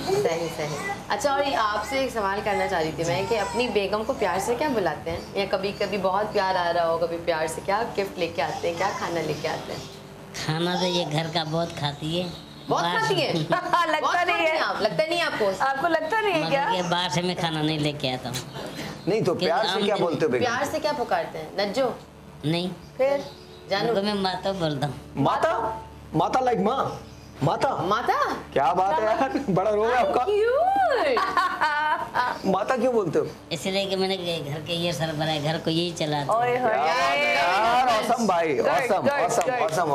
E: सही। अच्छा, और आपसे एक सवाल करना चाह रही थी मैं कि अपनी बेगम को प्यार से क्या बुलाते हैं? या कभी कभी बहुत प्यार आ रहा हो, कभी प्यार से क्या गिफ्ट लेके आते हैं, क्या खाना लेके आते हैं?
D: खाना तो ये घर का बहुत खाती है।
E: बहुत खाती है?
C: लगता नहीं है।
E: लगता नहीं आपको?
C: आपको लगता नहीं है क्या?
D: ये बाहर से मैं खाना नहीं लेके आता हूँ।
B: नहीं तो प्यार से क्या बोलते हो बेगम?
E: प्यार से क्या पुकारते हैं? नज्जो?
D: नहीं,
C: फिर
D: जानू मैं माता बोलता हूँ।
B: माता? माता लाइक माँ? माता?
E: माता?
B: क्या बात है यार, बड़ा रोग है आपका। माता क्यों बोलते हो?
D: इसलिए कि मैंने घर के ये सरबराह है, घर को यही चलाते हैं।
B: यार ऑसम भाई, ऑसम।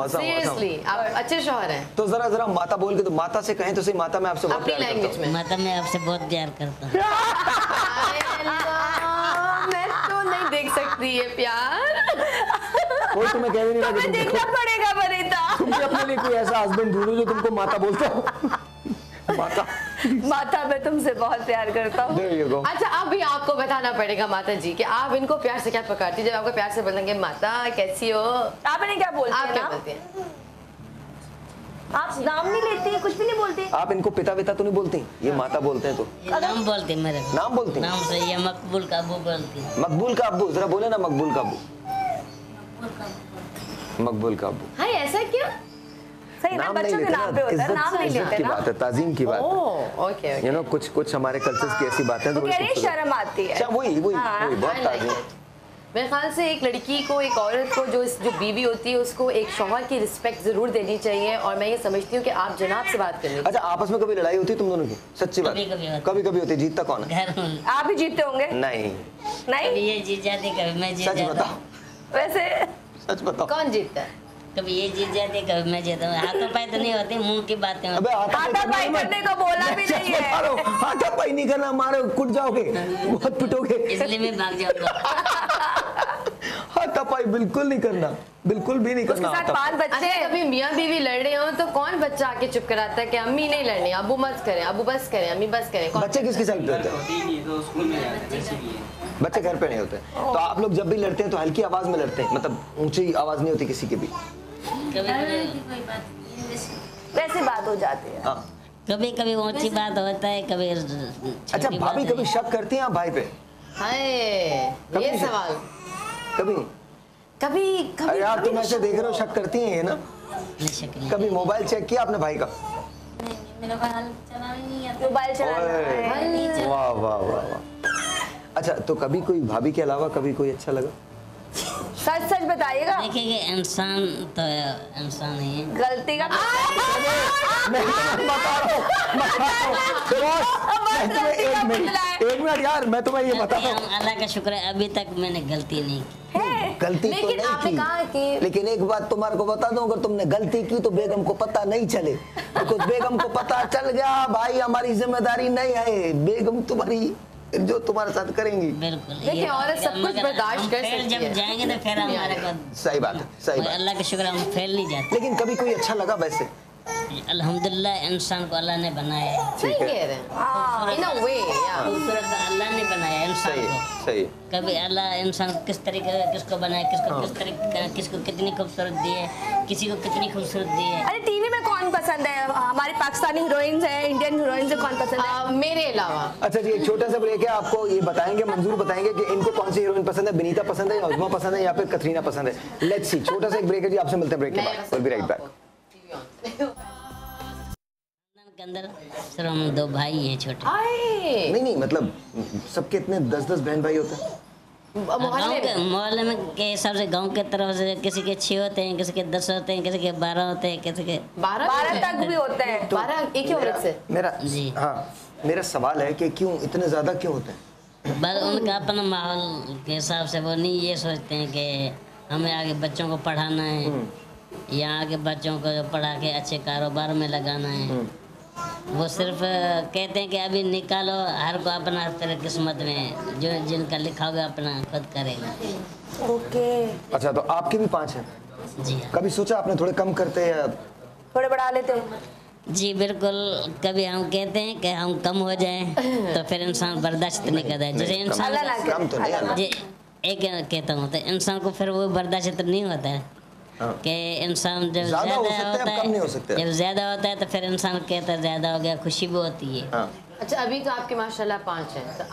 E: सीरियसली, आप अच्छे शौहर हैं।
B: तो जरा माता बोल के, तो माता से कहें तो सही, माता मैं आपसे बहुत
E: अपनी
B: प्यार करता
E: लैंग्वेज
B: हूँ।
E: में।
D: माता मैं आपसे बहुत प्यार करता हूँ।
E: मैं तो नहीं देख सकती ये प्यार।
B: कोई तुम्हें कह भी नहीं रहा कि तुम
C: देखना पड़ेगा बनीता।
B: तुम भी अपने लिए कोई ऐसा हस्बैंड ढूंढो जो तुमको माता बोलता हो। माता
C: माता मैं तुमसे बहुत प्यार करता हूँ।
B: There you go.
E: अच्छा अभी आपको बताना पड़ेगा माता जी कि आप इनको प्यार से क्या पकड़ती है। जब आपको प्यार से बोलेंगे माता कैसी हो,
C: आप इन्हें क्या बोलते
E: आप
C: हैं
E: क्या
C: ना?
E: बोलते हैं?
C: आप नाम नहीं लेती हैं, कुछ भी नहीं बोलती?
B: आप इनको पिता पिता तो नहीं बोलती, ये माता बोलते हैं तो
D: नाम बोलते मेरे को।
B: नाम बोलती हैं?
D: नाम से ये मकबूल का अबू बोलती है।
B: मकबूल का अब्बू, जरा बोले ना मकबूल का अब्बू। मकबूल का अब्बू।
E: हाँ ऐसा क्यों?
C: सही ना,
B: नाम नहीं
C: बच्चों के
B: लेते
C: नाम पे
B: ना,
C: होता है, नाम नहीं
B: इज्जत
C: लेते
B: की
C: ना।
B: बात है, ताजीम की बात है।
E: ओह ओके
B: यू नो कुछ हमारे कल्चर्स की ऐसी बातें
C: तो कह रही है शर्म आती है।
B: अच्छा वही
C: हाँ,
B: बहुत ताजीम।
E: मेरे ख्याल से एक लड़की को, एक औरत को जो बीवी होती है उसको एक शौहर की रिस्पेक्ट जरूर देनी चाहिए। और मैं ये समझती हूँ कि आप जनाब से बात करनी।
B: अच्छा आपस में कभी लड़ाई होती है तुम दोनों की? सच्ची बात। कभी कभी होती है। जीतता कौन है?
D: घर में
C: आप ही जीतते होंगे।
B: नहीं
C: नहीं
D: कभी ये जीत जाती, कभी मैं जीत
B: सच
D: जाता
B: बताओ,
D: हूँ।
C: वैसे
B: सच बताओ।
E: कौन जीतता है?
D: कभी ये जीत जाती, कभी मैं जीता हूँ। हाथों पाई तो नहीं होती, मुंह की बातें होती।
B: अबे
C: हाथापाई करने को बोला भी नहीं है।
B: हाथापाई नहीं करना, मारो कुट जाओगे, बहुत पिटोगे।
D: इसलिए मैं भाग जाऊंगा।
B: हाथापाई बिल्कुल नहीं करना, बिल्कुल भी नहीं
C: उसके
B: करना।
C: साथ 5 बच्चे
E: अच्छा कभी मियाँ बीवी लड़ रहे हो तो कौन बच्चा आके चुप कराता है कि अम्मी नहीं लड़नी, अबू मत करें, अबू बस करें, अम्मी बस करें? कौन?
B: बच्चे किसकी साइड पे होते हैं? बच्चे घर पे नहीं होते। तो आप लोग जब भी लड़ते हैं तो हल्की आवाज में लड़ते हैं, मतलब ऊंची आवाज नहीं होती किसी की भी?
C: वैसे बात हो जाती है।
B: हाँ।
D: कभी कभी ऊंची बात होता है, कभी
B: अच्छा
D: छोटी
B: भाभी
D: बात
B: कभी
D: है।
B: शक करती हैं आप भाई पे?
E: हाय
B: कभी
E: ये
B: नहीं।
E: सवाल
B: कभी
E: कभी कभी
B: अरे यार तुम ऐसे देख रहे हो, शक करती हैं ये ना?
D: नहीं, शक नहीं।
B: कभी मोबाइल चेक किया आपने भाई का?
F: मेरा बाल चलाना नहीं आता।
C: मोबाइल चलाना
B: ओए, वाह वाह वाह वाह। अच्छा तो कभी कोई भाभी के अलावा कभी कोई अच्छा लगा?
C: सच सच बताइएगा।
D: देखिए कि इंसान तो इंसान ही है।
C: गलती का
B: मैं बता रहा हूँ, एक मिनट यार, मैं तुम्हें ये बताता हूँ,
D: अल्लाह का शुक्र है अभी तक मैंने गलती नहीं की।
C: है।
B: गलती तो
E: लेकिन
B: नहीं
E: आपने कहा
B: की,
E: कि
B: लेकिन एक बात तुम्हारे को बता दूं, अगर तुमने गलती की तो बेगम को पता नहीं चले, बिकॉज बेगम को पता चल गया भाई हमारी जिम्मेदारी नहीं है, बेगम तुम्हारी जो तुम्हारे साथ करेंगी।
D: बिल्कुल।
E: देखिए,
D: ये
E: औरत सब कुछ
D: मगर
E: बर्दाश्त
D: हम
E: कर
D: फेल
E: सकती
D: जब
E: है।
D: जाएंगे तो फिर हमारे को
B: सही बात है, सही बात।
D: अल्लाह का शुक्र हम फेल नहीं जाते।
B: लेकिन कभी कोई अच्छा लगा वैसे?
D: अल्हम्दुलिल्लाह इंसान को अल्लाह ने बनाया है।
E: सही कह रहे हैं इन अ वे।
D: खूबसूरत तो अल्लाह ने बनाया है इंसान
B: सही
D: को।
B: है, सही है।
D: कभी अल्लाह इंसान को किस तरीके का किसको बनाया, किसको किस तरीके, किसको कितनी खूबसूरत दी है, किसी को कितनी खूबसूरत दी है।
C: अरे टीवी में कौन पसंद है? हमारी पाकिस्तानी हीरोइंस है, इंडियन हीरोइंस है, कौन पसंद है?
E: मेरे अलावा
B: अच्छा जी एक छोटा सा ब्रेक है, आपको ये बताएंगे, मंजूर बताएंगे कि इनको कौन सी हीरोइन पसंद है, बिनीता पसंद है, उज़मा पसंद है या फिर कतरीना पसंद है। लेट्स सी, छोटा सा एक ब्रेक है जी, आपसे मिलते हैं ब्रेक के बाद। Will be right back.
D: के अंदर सिर्फ हम 2 भाई हैं छोटे।
B: नहीं मतलब सबके इतने 10-10 बहन भाई होते हैं?
D: मोहल्ले में के हिसाब से गांव के तरफ से किसी के 6 होते हैं, किसी के 10 होते हैं, किसी के 12 होते हैं, किसी के
E: 12
C: तक भी होते हैं।
E: 12 एक ही औरत से?
B: मेरा
D: जी।
B: हाँ मेरा सवाल है कि क्यों इतने ज्यादा क्यों होते हैं?
D: बस उनका अपना माहौल के हिसाब से वो नहीं ये सोचते हैं कि हमें आगे बच्चों को पढ़ाना है या आगे बच्चों को पढ़ा के अच्छे कारोबार में लगाना है। वो सिर्फ कहते हैं कि अभी निकालो, हर को अपना तेरे किस्मत में जो जिनका लिखा होगा अपना खुद करेगा।
C: ओके।
B: अच्छा तो आपके भी 5 हैं?
D: जी हाँ।
B: कभी सोचा आपने थोड़े कम करते हैं या?
C: थोड़े बढ़ा लेते हो?
D: जी बिल्कुल। कभी हम कहते हैं कि हम कम हो जाएं तो फिर इंसान बर्दाश्त नहीं करता है। जैसे इंसान
C: अल्लाह ना करे।
B: कम तो नहीं है ना?
D: जी एक कहता हूँ तो इंसान को फिर वो बर्दाश्त नहीं होता है कि इंसान जब
B: ज्यादा हो सकते हैं,
D: होता
B: अब कम नहीं हो सकते।
D: जब ज्यादा होता है तो फिर इंसान कहता है ज्यादा हो गया, खुशी भी होती है।
B: हाँ।
E: अच्छा अभी तो आपके माशाल्लाह 5 हैं, तो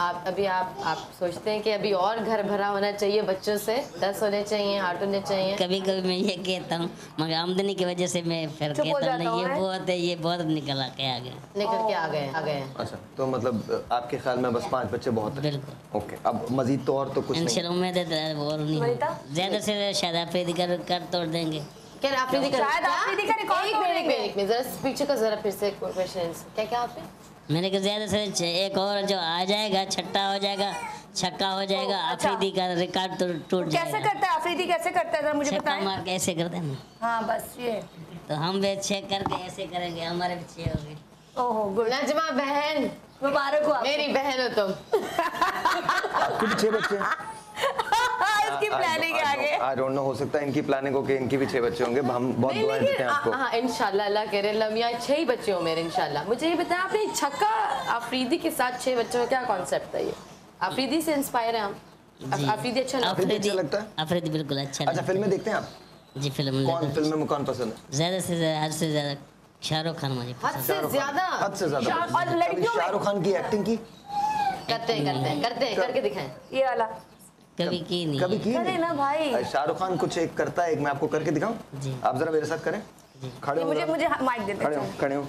E: आप सोचते हैं कि अभी और घर भरा होना चाहिए बच्चों से, 10 होने चाहिए, 8 होने चाहिए?
D: कभी कभी मैं ये कहता हूँ, मगर आमदनी की वजह से मैं फिर
C: चुप हो
D: कहता हूँ
C: जाता
D: नहीं,
C: हूँ,
D: ये बहुत निकल के आ गए।
E: निकल के आ गए।
B: अच्छा तो मतलब आपके ख्याल में बस 5 बच्चे बहुत हैं?
D: बिल्कुल।
B: ओके, अब मजीद तो और तो कुछ नहीं?
D: इंशाल्लाह उम्मीद है और नहीं
C: वनिता?
D: ज्यादा से शायद अफरीदी कर तोड़ देंगे।
E: क्या आफरीदी का?
C: शायद आफरीदी का रिकॉर्ड
E: एक मिनट जरा पीछे का जरा फिर से क्वेश्चन क्या आपने?
D: मैंने कहा ज्यादा से एक और जो आ जाएगा, छट्टा हो जाएगा, छक्का हो जाएगा,
C: अच्छा।
D: अफरीदी का रिकॉर्ड तो टूट जाएगा।
C: कैसे करता है आफरीदी, कैसे करता है जरा मुझे
D: छक्का
C: बताएं।
D: मार के ऐसे करते हैं ना,
C: हाँ बस ये।
D: तो हम भी चेक करके ऐसे करेंगे, हमारे भी 6 होंगे।
C: ओहो गुड।
E: नजमा बहन
C: मुबारक हो आपको।
E: मेरी बहन हो तुम।
B: आपके भी 6 बच्चे हैं?
C: उसकी प्लानिंग है आगे।
B: आई डोंट नो, हो सकता है इनकी प्लानिंग हो कि इनकी भी 6 बच्चे होंगे। हम बहुत दुआएं देते हैं आपको।
E: हाँ इंशाल्लाह, अल्लाह करे लमिया 6 ही बच्चे हो मेरे इंशाल्लाह। मुझे ये बताया आपने छक्का आफरीदी के साथ 6 बच्चों का क्या कॉन्सेप्ट है? ये आफरीदी से इंस्पायर है हम? आफरीदी अच्छा
B: लगता है?
D: आफरीदी बिल्कुल अच्छा।
B: अच्छा, फिल्में देखते हैं आप?
D: जी फिल्म।
B: फिल्म में कौन पसंद है?
D: ज्यादा से ज्यादा, हद से ज्यादा शाहरुख खान मुझे
E: हद से ज्यादा।
C: और लड़कियों में
B: शाहरुख खान की एक्टिंग की
E: करते हैं करके दिखाएं।
C: ये वाला
D: कभी की नहीं।
B: कभी की
C: करे ना भाई।
B: शाहरुख खान कुछ एक करता है, एक मैं आपको करके दिखाऊं?
D: जी।
B: आप जरा मेरे साथ करें। खड़े हो,
C: मुझे माइक दे दे।
B: खड़े हो।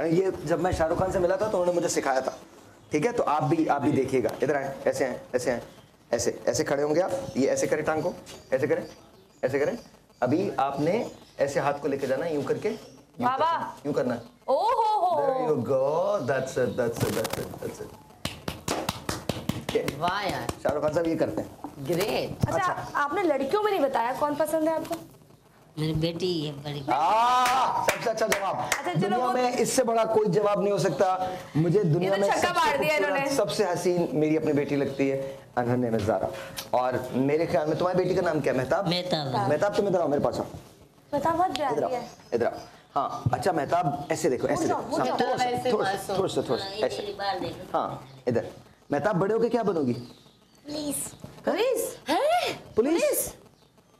B: ये जब मैं शाहरुख खान से मिला था तो उन्होंने मुझे सिखाया था, ठीक है? तो आप भी देखिएगा। इधर आए, ऐसे आए, ऐसे आए, ऐसे खड़े होंगे आप। ये ऐसे करें, टांग को ऐसे करें, ऐसे करें। अभी आपने ऐसे हाथ को लेके जाना, यूं करके,
C: बाबा
B: यूं करना। There you go, that's it.
E: वाह यार,
B: शाहरुख खान साहब ये करते हैं।
E: ग्रेट।
C: अच्छा, आपने लड़कियों में नहीं बताया कौन पसंद है आपको?
D: मेरी बेटी है बड़ी।
B: सबसे अच्छा जवाब। दुनिया में इससे बड़ा कोई जवाब नहीं हो सकता। मुझे दुनिया में सबसे हसीन मेरी अपनी बेटी लगती है, अनहने में ज़ारा। और मेरे ख्याल में तुम्हारी बेटी का नाम क्या है? मेहताब। मेहताब तुम इधर आओ मेरे पास आओ।
C: मेहताब बहुत प्यारी है।
B: इधर आओ। हाँ अच्छा मेहताब, ऐसे देखो, ऐसे देखो, थोड़ा सा ऐसे। हाँ इधर। मेहताब बड़े होके क्या बनोगी? पुलिस।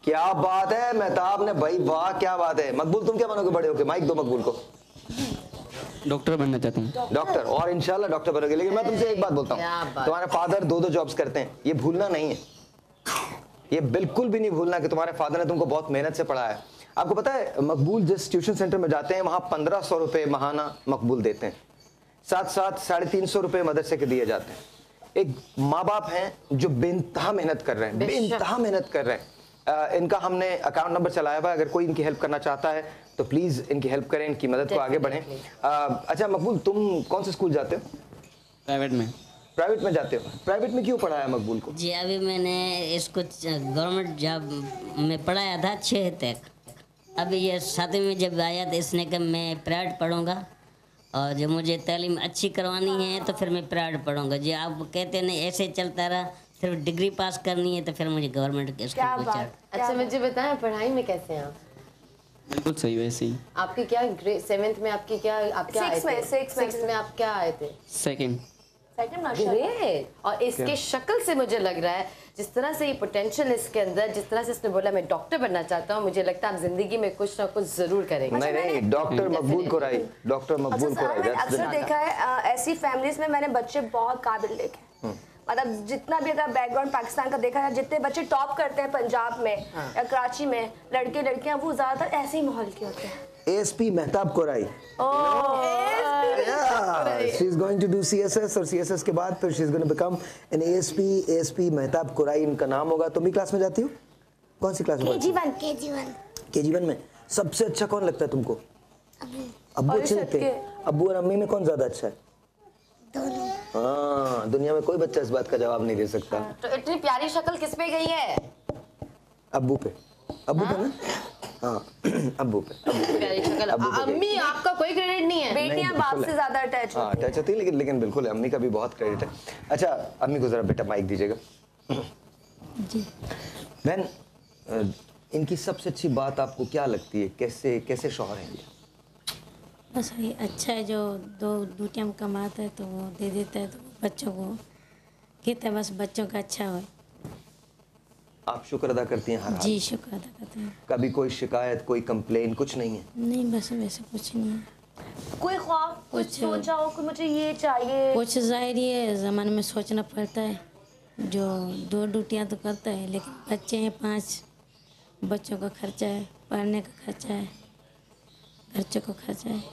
B: क्या बात है मेहताब ने, भाई वाह क्या बात है। मकबूल तुम क्या बनोगे बड़े होके? माइक दो मकबूल को।
H: डॉक्टर बनना चाहता हूँ।
B: डॉक्टर, और इंशाल्लाह डॉक्टर बनोगे। लेकिन मैं तुमसे एक बात बोलता हूँ, तुम्हारे फादर 2 जॉब्स करते हैं, ये भूलना नहीं है, ये बिल्कुल भी नहीं भूलना कि तुम्हारे फादर ने तुमको बहुत मेहनत से पढ़ाया है। आपको पता है मकबूल जिस ट्यूशन सेंटर में जाते हैं वहां 1500 रुपए महाना मकबूल देते हैं, साथ 350 रुपए मदरसे के दिए जाते हैं। एक माँ बाप हैं जो बेइंतहा मेहनत कर रहे हैं, बेइंतहा मेहनत कर रहे हैं। इनका हमने अकाउंट नंबर चलाया हुआ है, अगर कोई इनकी हेल्प करना चाहता है तो प्लीज इनकी हेल्प करें, इनकी मदद को आगे बढ़ें। अच्छा मकबूल तुम कौन से स्कूल जाते हो?
H: प्राइवेट में।
B: प्राइवेट में जाते हो? प्राइवेट में क्यों पढ़ाया मकबूल को?
D: जी अभी मैंने इसको गवर्नमेंट जॉब में पढ़ाया था 6 तक। अभी ये 7वीं में जब आया तो इसने कहा मैं प्राइवेट पढ़ूंगा और जब मुझे तालीम अच्छी करवानी है तो फिर मैं प्राइवेट पढ़ूंगा। जी आप कहते नहीं ऐसे चलता रहा, सिर्फ डिग्री पास करनी है तो फिर मुझे गवर्नमेंट के स्कूल में चढ़।
E: अच्छा मुझे बताएं पढ़ाई में कैसे हैं आप?
H: बिल्कुल सही वैसे ही।
E: आपकी क्या 7th में आपकी क्या आप क्या आए थे? 6th में आप क्या आए थे?
H: Second
E: great. और इसके शक्ल से मुझे लग रहा है जिस तरह से ये पोटेंशियल इसके अंदर, जिस तरह से इसने बोला मैं डॉक्टर बनना चाहता हूँ, मुझे लगता है आप जिंदगी में कुछ ना कुछ जरूर करेंगे।
B: नहीं डॉक्टर मकबूल कुराई, डॉक्टर मकबूल कुराई।
C: मैंने अक्सर देखा है ऐसी फैमिलीज में मैंने बच्चे बहुत काबिल देखे। मतलब जितना भी अगर बैकग्राउंड पाकिस्तान का देखा है, जितने बच्चे टॉप करते हैं पंजाब में या कराची में, लड़के लड़कियां वो ज्यादातर ऐसे ही माहौल के होते हैं।
B: ASP Mehtab Kurai. She is going to do CSS और CSS के बाद फिर she is going to become an ASP Mehtab कुराई इनका नाम होगा। तुम भी क्लास में जाती हो? कौन सी क्लास में? KG1 में। सबसे अच्छा कौन लगता है तुमको? अब्बू अच्छे लगते हैं? अब्बू और अम्मी में कौन ज्यादा अच्छा है?
F: दोनों।
B: हाँ दुनिया में कोई बच्चा इस बात का जवाब नहीं दे सकता।
E: तो इतनी प्यारी शक्ल किस पे गई है?
B: अब्बू पे। अब्बू पे ना? हाँ अब्बू पे।
E: प्यारी शक्ल। अम्मी आपका कोई क्रेडिट नहीं है?
C: बेटियां बाप से ज्यादा अटैच
B: हाँ अटैच होती है, लेकिन बिल्कुल अम्मी का भी बहुत क्रेडिट है। अच्छा अम्मी को जरा बेटा माइक दीजिएगा। जी बहन, इनकी सबसे अच्छी बात आपको क्या लगती है? कैसे शौहर हैं ये?
F: बस ये अच्छा है, जो 2 टाइम कमाता है तो वो दे देता है, तो बच्चों को कहता है बस बच्चों का अच्छा हो।
B: आप शुक्र अदा करती हैं हर हाल?
F: जी शुक्र अदा करते हैं।
B: कभी कोई शिकायत, कोई कंप्लेन कुछ नहीं है?
F: नहीं बस वैसे कुछ नहीं है।
C: कोई ख्वाब कुछ सोचा हो कि मुझे ये चाहिए?
F: कुछ जाहिर ये ज़माने में सोचना पड़ता है, जो 2 ड्यूटियाँ तो करता है, लेकिन बच्चे हैं 5, बच्चों का खर्चा है, पढ़ने का खर्चा है, खर्चे को खर्चा है,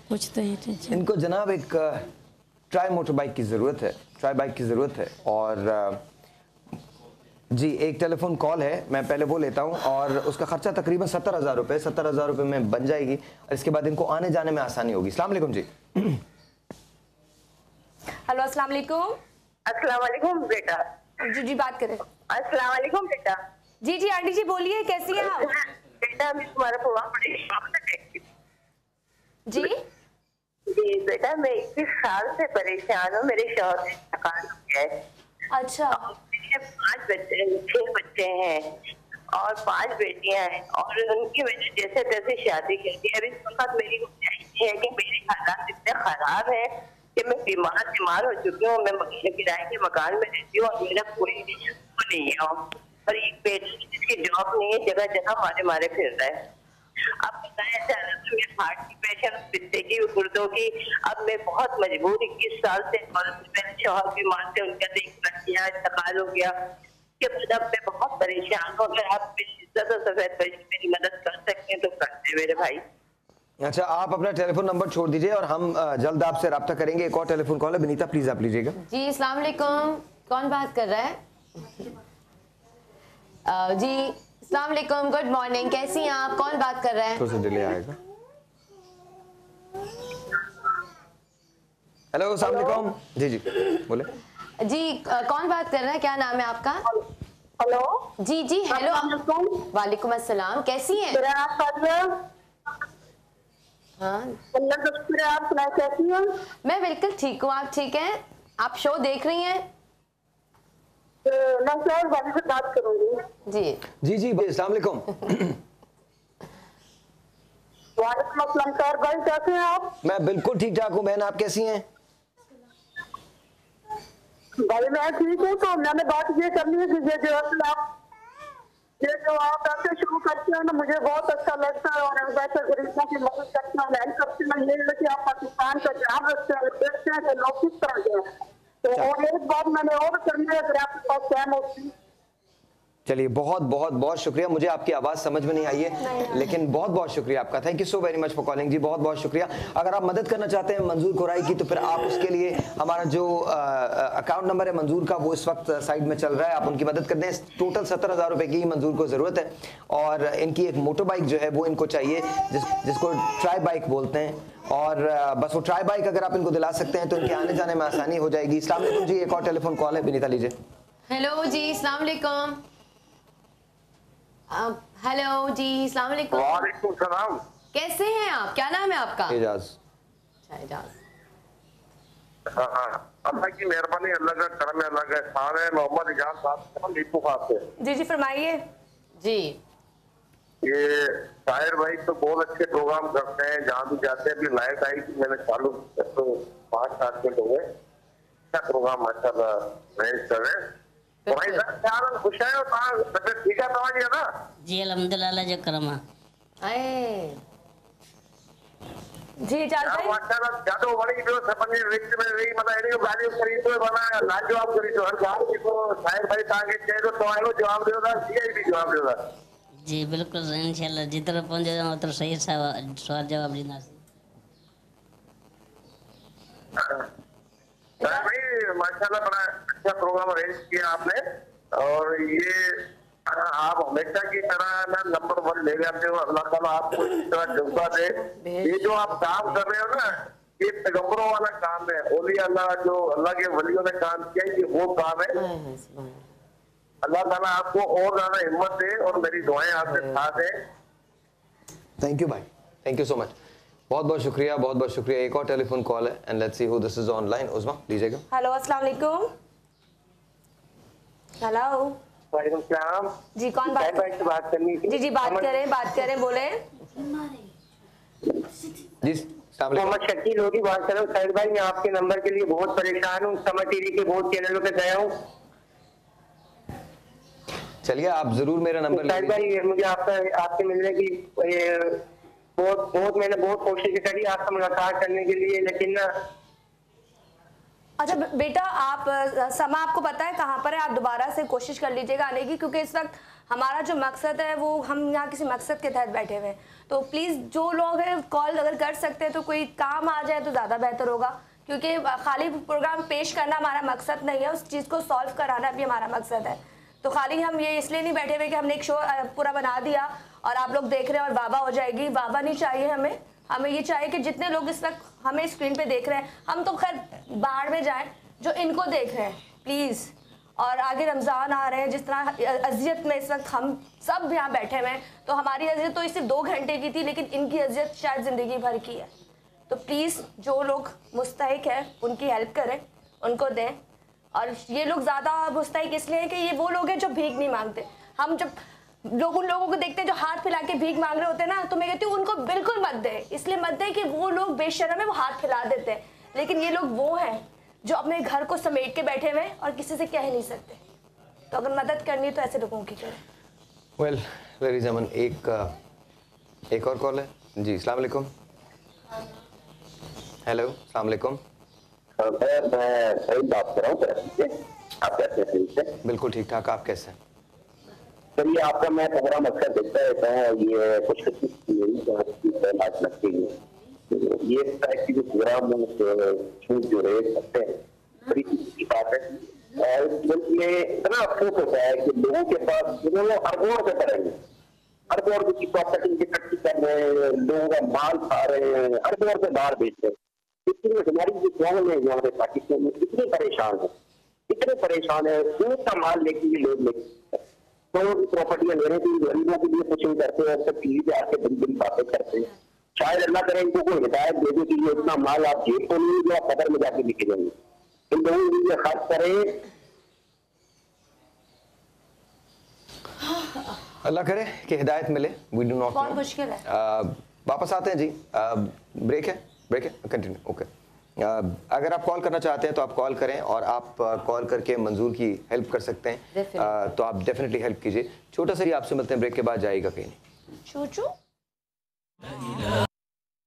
F: कुछ तो है टेंशन।
B: इनको जनाब एक ट्राई मोटर बाइक की ज़रूरत है, ट्राई बाइक की ज़रूरत है। और जी एक टेलीफोन कॉल है, मैं पहले वो लेता हूँ और उसका खर्चा तकरीबन 70,000 रुपये, 70,000 रुपये में बन जाएगी और इसके बाद इनको आने जाने में आसानी होगी। अस्सलाम वालेकुम जी।
C: हेलो अस्सलाम वालेकुम।
G: अस्सलाम वालेकुम बेटा।
C: जी बात करें।
G: अस्सलाम वालेकुम बेटा।
C: जी आंटी जी बोलिए, कैसी हैं आप?
G: बेटा मैं तुम्हारा बहुत बड़ी
C: जी
G: जी बेटा, मैं 21 साल से परेशान हूँ, मेरे शौहर से थकान हो गया है।
C: अच्छा
G: 6 बच्चे हैं और 5 बेटियां हैं और उनकी वजह जैसे तैसे शादी कर दी। अभी इस वक्त मेरी गुंजाइश है कि मेरे हालात इतने खराब है कि मैं बीमार हो चुकी हूँ। मैं किराए के मकान में रहती हूँ और मेरा कोई नहीं है और एक बेटी जिसकी जॉब नहीं है, जगह जगह मारे फिर रहा है। अब बताया जा रहा है मेरे हार्ट की पेशेंट, पित्ते की, गुर्दों की। अब मैं बहुत मजबूर 21 साल से मेरे शौहर बीमार थे, उनका देखना इंतकाल हो गया के बाद अब मैं बहुत परेशान हूँ। अगर आप इज्जत और सफेद मेरी मदद कर सकते हैं तो करते मेरे भाई।
B: अच्छा, आप अपना टेलीफोन नंबर छोड़ दीजिए और हम जल्द आपसे रब्ता करेंगे। एक और टेलीफोन कॉल है, बिनीता प्लीज आप लीजिएगा।
E: जी अस्सलाम वालेकुम, कौन बात कर रहा है? जी अस्सलाम वालेकुम, गुड मॉर्निंग, कैसी हैं आप? कौन बात कर रहे हैं?
B: थोड़ा सा डिले आएगा। हेलो अस्सलाम वालेकुम। जी जी बोले
E: जी, कौन बात कर रहा है? क्या नाम है आपका?
G: हेलो
E: जी जी हेलो, वालेकुम अस्सलाम, कैसी हैं? हाँ
G: आप कैसी हैं?
E: मैं बिल्कुल ठीक हूँ, आप ठीक हैं? आप शो देख रही हैं?
G: मैं शोहर वाली से बात करूंगी।
E: जी
B: जी जी अस्सलाम वालेकुम।
G: वालेकुम अस्सलाम सर, भाई कैसे हैं आप?
B: मैं बिल्कुल ठीक ठाक हूँ बहन, आप कैसी हैं?
G: भाई मैं ठीक हूँ। तो मैंने बात ये करनी है कि ये जो आप ऐसे शुरू करते हैं ना, मुझे बहुत अच्छा लगता है और वैसे गरीबों की मदद करते हैं, हेल्प करते हैं। ये है कि आप पाकिस्तान का ध्यान रखते हैं, देखते हैं कि लोग किस तरह के हैं। तो और एक बात मैंने और करनी है, अगर आपके पास टाइम होती।
B: चलिए बहुत बहुत बहुत शुक्रिया। मुझे आपकी आवाज़ समझ में नहीं आई है, लेकिन बहुत बहुत शुक्रिया आपका। Thank you so very much for calling जी, बहुत बहुत शुक्रिया। अगर आप मदद करना चाहते हैं मंजूर कुराई की, तो फिर आप उसके लिए हमारा जो अकाउंट नंबर है मंजूर का, वो इस वक्त साइड में चल रहा है, आप उनकी मदद कर दें। टोटल 70,000 रुपये की मंजूर को ज़रूरत है और इनकी एक मोटर बाइक जो है वो इनको चाहिए, जिसको ट्राई बाइक बोलते हैं। और बस वो ट्राई बाइक अगर आप इनको दिला सकते हैं तो इनके आने जाने में आसानी हो जाएगी। अस्सलाम वालेकुम जी, एक और टेलीफोन कॉल है, बिनीता लीजिए।
E: हेलो जी अस्सलाम वालेकुम। हेलो जी अस्सलाम वालेकुम।
I: वालेकुम सलाम,
E: कैसे हैं आप? क्या नाम है आपका?
B: एजाज।
E: एजाज।
I: अल्लाह की मेहरबानी, अल्लाह का करम है, अल्लाह का एहसान है। मोहम्मद इजाज साहब लीपू खास से।
C: जी जी फरमाइए।
E: जी
I: ये शायर भाई तो बहुत अच्छे प्रोग्राम करते हैं, जहाँ भी जाते हैं। अभी लाइव आई थी मैंने चालू तो 5-7 मिनट हो गए। अच्छा प्रोग्राम माशाल्लाह मैनेज कर रहे हैं। भाई साहब खुश है और ठीक है समझ गया ना?
D: जी अल्हम्दुलिल्लाह जो करमा।
C: जी चाल भाई
I: माशाल्लाह जादू वाली जो सपने रिक्त में रही मतलब एनी गाड़ी खरीदो बना लाजवाब करी तो हर गाल की को शायर भाई ताके कह दो तो आयो जवाब देगा, सीआईडी जवाब देगा।
D: जी बिल्कुल इंशाल्लाह जितना पहुंचे उतना सही सवाल जवाब देना।
I: भाई माशाल्लाह बड़ा अच्छा प्रोग्राम अरेंज किया आपने और ये आप हमेशा की तरह ना नंबर 1 ले जाते हो। अल्लाह ताला आपको इस तरह जज्बा दे। ये जो आप काम कर रहे हो ना, ये पैगंबरों वाला काम है। ओली अल्लाह जो अल्लाह के वलियों ने काम किया ये वो काम है। अल्लाह ताला आपको और ज्यादा हिम्मत दे और मेरी दुआएं आपके साथ है।
B: थैंक यू भाई, थैंक यू सो मच, बहुत बहुत शुक्रिया, बहुत बहुत शुक्रिया। एक और टेलीफोन कॉल है and let's see who this is online. Usma लीजिएगा।
C: हेलो अस्सलाम वालेकुम। हेलो
I: वालेकुम सलाम
C: जी, कौन बात
I: करनी थी?
C: जी जी बात करें बोले।
B: जी
I: मोहम्मद शकील होगी बात कर रहा हूँ। साहिद भाई मैं आपके नंबर के लिए बहुत परेशान हूँ, समर टीवी के बहुत चैनलों पे गया हूँ।
B: चलिए आप जरूर मेरा नंबर
I: साहिद भाई मुझे आपसे मिलने की बहुत मैंने बहुत कोशिश करी आपसे मुलाकात करने के लिए, लेकिन ना।
C: अच्छा बेटा, आप समा आपको पता है कहाँ पर है? आप दोबारा से कोशिश कर लीजिएगा आने की, क्योंकि इस वक्त हमारा जो मकसद है वो हम यहाँ किसी मकसद के तहत बैठे हुए हैं। तो प्लीज़ जो लोग हैं कॉल अगर कर सकते हैं तो कोई काम आ जाए तो ज़्यादा बेहतर होगा, क्योंकि खाली प्रोग्राम पेश करना हमारा मकसद नहीं है, उस चीज़ को सॉल्व कराना भी हमारा मकसद है। तो खाली हम ये इसलिए नहीं बैठे हुए कि हमने एक शो पूरा बना दिया और आप लोग देख रहे हैं और वाह हो जाएगी। वाह नहीं चाहिए हमें ये चाहिए कि जितने लोग इस वक्त हमें स्क्रीन पे देख रहे हैं, हम तो खैर बाहर में जाएं, जो इनको देख रहे हैं प्लीज़। और आगे रमज़ान आ रहे हैं, जिस तरह अजियत में इस वक्त हम सब यहाँ बैठे हुए हैं, तो हमारी अजियत तो सिर्फ 2 घंटे की थी, लेकिन इनकी अजियत शायद ज़िंदगी भर की है। तो प्लीज़ जो लोग मुस्तहिक है उनकी हेल्प करें, उनको दें। और ये लोग ज़्यादा मुस्तैक इसलिए हैं कि ये वो लोग हैं जो भीख नहीं मांगते। हम जब लोग उन लोगों को देखते हैं जो हाथ फैला के भीख मांग रहे होते हैं ना, तो मैं कहती हूँ उनको बिल्कुल मत दे, इसलिए मत दे कि वो लोग बेशर्म है, वो हाथ फैला देते हैं। लेकिन ये लोग वो हैं जो अपने घर को समेट के बैठे हुए हैं और किसी से कह नहीं सकते। तो अगर मदद करनी है तो ऐसे लोगों की करें।
B: वेल लेडीज एंड एक और कॉल है जी। अस्सलाम वालेकुम। हेलो, अस्सलाम वालेकुम।
I: मैं सही बात कर रहा हूँ सर, आप कैसे हैं?
B: बिल्कुल ठीक ठाक, आप कैसे हैं?
I: सर ये आपका मैं प्रोग्राम अक्सर देखता रहता हूँ, ये कुछ बात लगती है, ये इस टाइप की जो प्रोग्राम छूट जो रेट करते हैं बड़ी की बात है। और इसमें इतना अफसोस होता है कि लोगों के पास अरबों रुपए पड़ेंगे, अरबों रुपए की प्रॉपर्टी इकट्ठी कर रहे हैं, लोगों का माल खा रहे हैं, अरबों रुपए बाहर बेच रहे हैं। इसलिए हमारी जो कौन है यहाँ पे पाकिस्तान में इतने परेशान है, सूद का माल लेके ये लोग लेके तो प्रॉपर्टियां लेने के लिए गरीबों के लिए कुछ नहीं करते हैं, सब टीवी पे आके बड़ी बड़ी बातें करते हैं। शायद अल्लाह करे इनको कोई हिदायत दे दे कि ये इतना माल आप जेब को नहीं जो आप कदर में जाके लेके जाएंगे। इन लोगों के लिए खास करें,
B: अल्लाह करे कि हिदायत मिले। वी डू नॉट,
C: बहुत मुश्किल है।
B: वापस आते हैं जी। ब्रेक है कंटिन्यू। ओके, अगर आप कॉल करना चाहते हैं तो आप कॉल करें और आप कॉल करके मंजूर की हेल्प कर सकते हैं। तो आप डेफिनेटली हेल्प कीजिए। छोटा सा ही आपसे मिलते हैं, ब्रेक के बाद जाएगा कहीं नहीं।
C: चूचू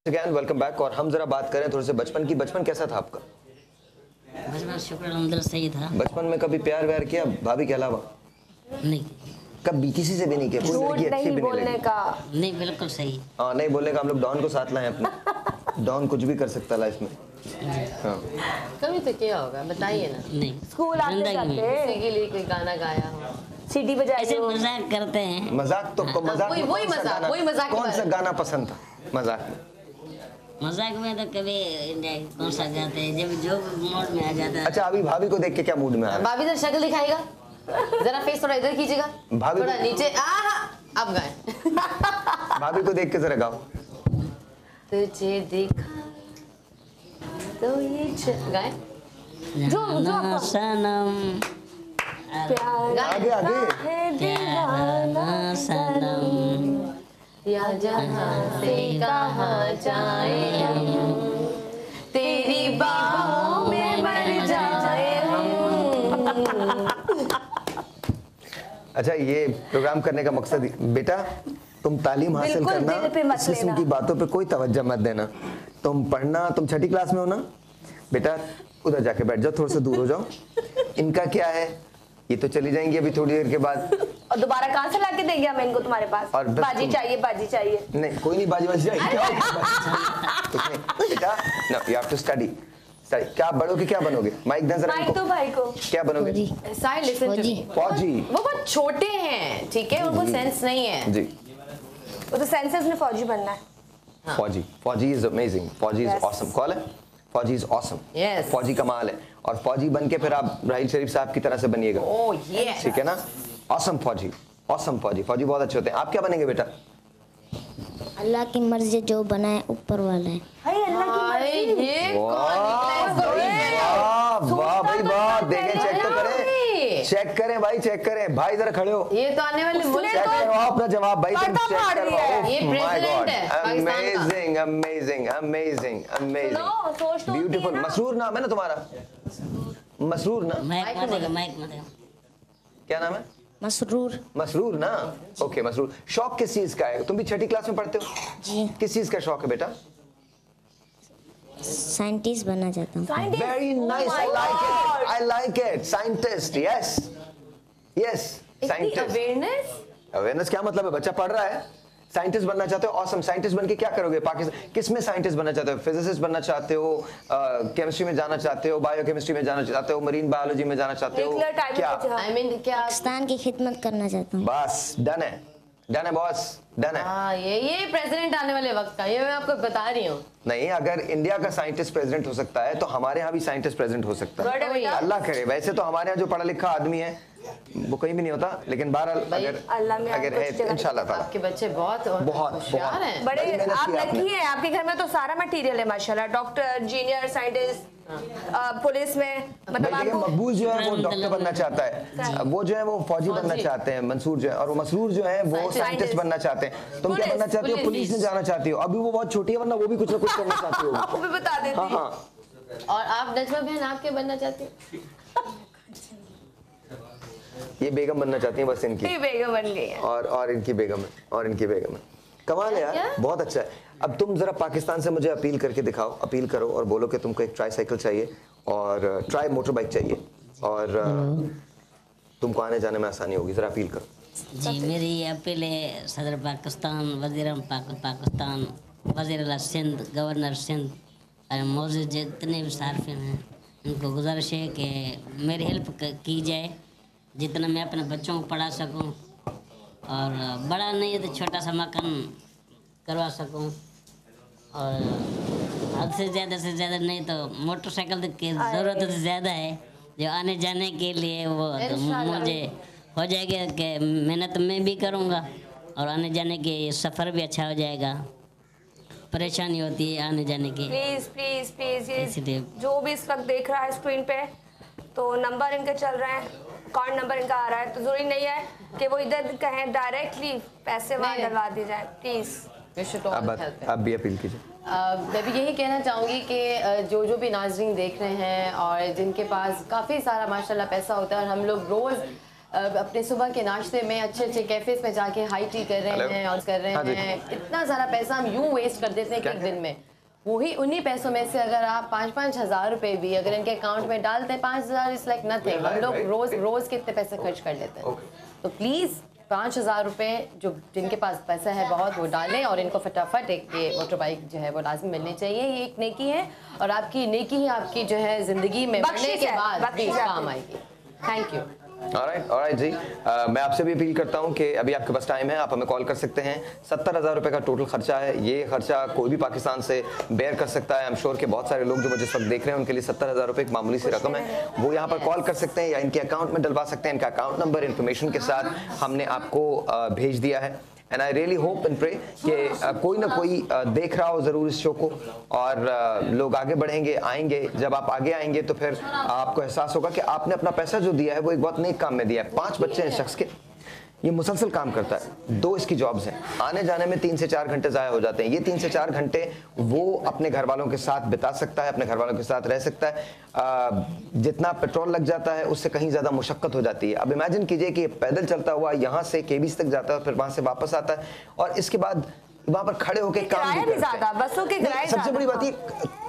B: अगेन वेलकम बैक। और हम जरा बात करें थोड़े से बचपन की। बचपन कैसा था आपका?
D: बचपन शुक्र अल्हम्दुलिल्लाह सही था।
B: बचपन में कभी प्यार व्यार किया भाभी के अलावा?
D: नहीं,
B: कभी किसी से भी नहीं किया? कोई लड़की अच्छी भी नहीं लगी?
D: नहीं, बिल्कुल सही।
B: हाँ, नहीं बोलने का। हम लोग डॉन को साथ लाए अपने। डॉन कुछ भी कर सकता है लाइफ में। हाँ,
E: कभी तो क्या होगा बताइए ना।
D: नहीं,
C: स्कूल आते जाते
E: किसी के लिए कोई गाना गाया हो,
C: सीटी बजाई
D: ऐसे
C: हो?
D: मजाक करते हैं।
B: मजाक तो मजाक में
E: वही मजाक
B: कौन सा गाना पसंद था मजाक में?
D: मजाक में तो कभी कौन सा गाते हैं जब जो मूड में आ जाता है।
B: अच्छा, अभी भाभी को देख के क्या मूड में आया?
E: भाभी जरा शक्ल दिखाएगा, जरा फेस थोड़ा इधर कीजिएगा,
B: भाभी
E: थोड़ा नीचे। अब गाएं।
B: भाभी को देख के जरा गाओ।
E: तुझे देखा तो ये गाएं।
D: जाना सनम,
B: आगे आगे।
D: जाना सनम,
E: या जहाँ से कहाँ जाए हम, तेरी बाहों में मर जाए हम।
B: अच्छा, ये प्रोग्राम करने का मकसद बेटा, तुम तालीम हासिल करना, इस किस्म की बातों पे कोई तवज्जो मत देना। तुम पढ़ना, तुम 6ठी क्लास में हो ना बेटा, उधर जाके बैठ जाओ, थोड़ा सा दूर हो जाओ। इनका क्या है, ये तो चली जाएंगी अभी थोड़ी देर के बाद।
C: और दोबारा कहाँ से लाके देंगे हम इनको तुम्हारे पास?
B: और
C: बाजी चाहिए, बाजी चाहिए।
B: नहीं, कोई नहीं, बाजी बाजी चाहिए। कुछ नहीं बेटा, no you have to study. क्या बढ़ोगे, क्या बनोगे? माइक दे जरा इनको।
C: भाई को
B: क्या बनोगे?
E: Side listen to me.
B: फौजी।
E: वो बहुत छोटे हैं, ठीक है, उनको सेंस नहीं है
B: जी।
C: वो तो सेंसेस में फौजी बनना है।
B: फौजी इज अमेजिंग, फौजी इज ऑसम। कॉल है फौजी इज ऑसम। फौजी कमाल है। और फौजी बन के फिर आप राहील शरीफ साहब की तरह से बनिएगा। ठीक है ना? ऑसम फौजी, ऑसम फौजी। फौजी बहुत अच्छे होते हैं। आप क्या बनेंगे बेटा?
J: अल्लाह की मर्जी, जो बनाए ऊपर वाला है।
B: वाह भाई वाह, देखें, चेक तो करें, चेक करें भाई, चेक करें भाई, जरा खड़े हो।
E: ये तो आने वाले मुल्क
B: चेक करवाओ अपना जवाब भाई, तुम चेक करवाओ।
E: ये प्रेसिडेंट है
B: amazing amazing amazing amazing, beautiful. Masroor नाम है ना तुम्हारा? मसरूर ना?
D: माइक
B: क्या नाम है?
J: मसरूर।
B: मसरूर ना? ओके, मसरूर। शौक किस चीज का है? तुम भी 6ठी क्लास में पढ़ते हो
J: जी।
B: किस चीज का शौक है बेटा?
J: साइंटिस्ट बनना चाहता हूँ।
B: Very nice, I like it. Scientist, yes, yes, scientist. Awareness क्या मतलब है? बच्चा पढ़ रहा है, साइंटिस्ट बनना चाहते हो, ऑसम। साइंटिस्ट बन के क्या करोगे? पाकिस्तान किस में साइंटिस्ट बनना चाहते हो? फिजिसिस्ट बनना चाहते हो, केमिस्ट्री में जाना चाहते हो, बायोकेमिस्ट्री में जाना चाहते हो, मरीन बायोलॉजी में जाना चाहते हो? क्या
J: पाकिस्तान की खिदमत करना चाहता हूँ।
B: बस डन है, डन है बॉस, डन है।
E: ये प्रेसिडेंट आने वाले वक्त का, ये मैं आपको बता रही हूँ।
B: नहीं, अगर इंडिया का साइंटिस्ट प्रेसिडेंट हो सकता है तो हमारे यहाँ भी साइंटिस्ट प्रेसिडेंट हो सकता है। अल्लाह करे। वैसे तो हमारे यहाँ जो पढ़ा लिखा आदमी है वो कहीं भी नहीं होता, लेकिन बहरहाल अगर है इंशाल्लाह ताला।
E: आपके बच्चे बहुत होशियार हैं,
C: बड़े। आप लकी हैं, आपके घर में तो सारा मटेरियल है माशाल्लाह। डॉक्टर, इंजीनियर, साइंटिस्ट, पुलिस में, मतलब
B: देखिए मकबूल जो है वो डॉक्टर बनना चाहता है, वो जो है वो फौजी बनना चाहते हैं, मंसूर जो है, और वो मसरूर जो है वो साइंटिस्ट बनना चाहते हैं। तुम क्या बनना चाहती हो? पुलिस में जाना चाहती हो? अभी वो बहुत छोटी है, वरना वो भी कुछ ना कुछ करना चाहती हो।
C: आपको भी बता देती।
B: हाँ।
E: और आप नजमा बहन, आप क्या बनना चाहती हो?
B: ये बेगम बनना चाहती है बस, इनकी
C: बेगम बन गई है,
B: और इनकी बेगम है, और इनकी बेगम है। कमाल है यार, बहुत अच्छा है। अब तुम जरा पाकिस्तान से मुझे अपील करके दिखाओ, अपील करो और बोलो कि तुमको एक ट्राई साइकिल चाहिए और ट्राई मोटर बाइक चाहिए, और तुमको आने जाने में आसानी होगी। जरा अपील करो।
D: जी, मेरी अपील है सदर पाकिस्तान, वज़ीर पाकिस्तान, वज़ीर सिंध, गवर्नर सिंध और मौजूद जितने भी सार्फिन हैं, उनको गुजारिश है कि मेरी हेल्प की जाए, जितना मैं अपने बच्चों को पढ़ा सकूं, और बड़ा नहीं है तो छोटा सा मकान करवा सकूं, और हद से ज़्यादा नहीं तो मोटरसाइकिल की ज़रूरत तो ज़्यादा है, जो आने जाने के लिए वो तो मुझे हो जाएगा कि मेहनत मैं भी करूँगा और आने जाने के सफ़र भी अच्छा हो जाएगा। परेशानी होती है आने जाने की।
C: प्लीज़ प्लीज़ प्लीज़, ये जो भी इस वक्त देख रहा है स्क्रीन पे, तो नंबर इनके चल रहे हैं, अकाउंट नंबर इनका आ रहा है, तो ज़रूरी नहीं है कि वो इधर कहें डायरेक्टली पैसे वहाँ डलवा दी जाए। प्लीज़
B: आप भी अपील कीजिए।
E: मैं भी यही कहना चाहूँगी कि जो भी नाजरीन देख रहे हैं और जिनके पास काफ़ी सारा माशाल्लाह पैसा होता है, और हम लोग रोज़ अपने सुबह के नाश्ते में अच्छे अच्छे कैफ़ेज़ में जाके हाई टी कर रहे हैं और कर रहे हैं, इतना सारा पैसा हम यूँ वेस्ट कर देते हैं कि एक दिन में। वही उन्हीं पैसों में से अगर आप 5-5 हज़ार रुपए भी अगर इनके अकाउंट में डालते हैं, 5,000 इज़ लाइक नथिंग। हम लोग रोज़ कितने पैसे खर्च कर लेते हैं। तो प्लीज़ 5,000 रुपये जो जिनके पास पैसा है बहुत, वो डालें, और इनको फटाफट एक ये मोटर बाइक जो है वो लाजमी मिलनी चाहिए। ये एक नेकी है, और आपकी नेकी ही आपकी जो है ज़िंदगी में बढ़ने के बाद भी काम आएगी। Thank you.
B: ऑलराइट जी, मैं आपसे भी अपील करता हूं कि अभी आपके पास टाइम है, आप हमें कॉल कर सकते हैं। 70,000 रुपये का टोटल खर्चा है। ये खर्चा कोई भी पाकिस्तान से बेयर कर सकता है। आई एम श्योर कि बहुत सारे लोग जो मुझे इस वक्त देख रहे हैं उनके लिए 70,000 रुपये एक मामूली सी रकम है। वो यहाँ पर कॉल कर सकते हैं या इनके अकाउंट में डलवा सकते हैं। इनका अकाउंट नंबर इन्फॉर्मेशन के साथ हमने आपको भेज दिया है। And I really hope and pray कि कोई ना कोई देख रहा हो ज़रूर इस शो को, और लोग आगे बढ़ेंगे, आएंगे। जब आप आगे आएंगे तो फिर आपको एहसास होगा कि आपने अपना पैसा जो दिया है वो एक बहुत नेक काम में दिया है। 5 बच्चे हैं शख्स के, ये मुसलसल काम करता है, 2 इसकी जॉब्स हैं, आने जाने में 3 से 4 घंटे ज़ाया हो जाते हैं। ये 3 से 4 घंटे वो अपने घर वालों के साथ बिता सकता है, अपने घर वालों के साथ रह सकता है। जितना पेट्रोल लग जाता है उससे कहीं ज़्यादा मुशक्क़त हो जाती है। अब इमेजिन कीजिए कि पैदल चलता हुआ यहाँ से केबीस तक जाता है, फिर वहाँ से वापस आता है, और इसके बाद वहाँ पर खड़े होकर काम भी करता है।
C: बसों के किराए
B: सबसे बड़ी बात ये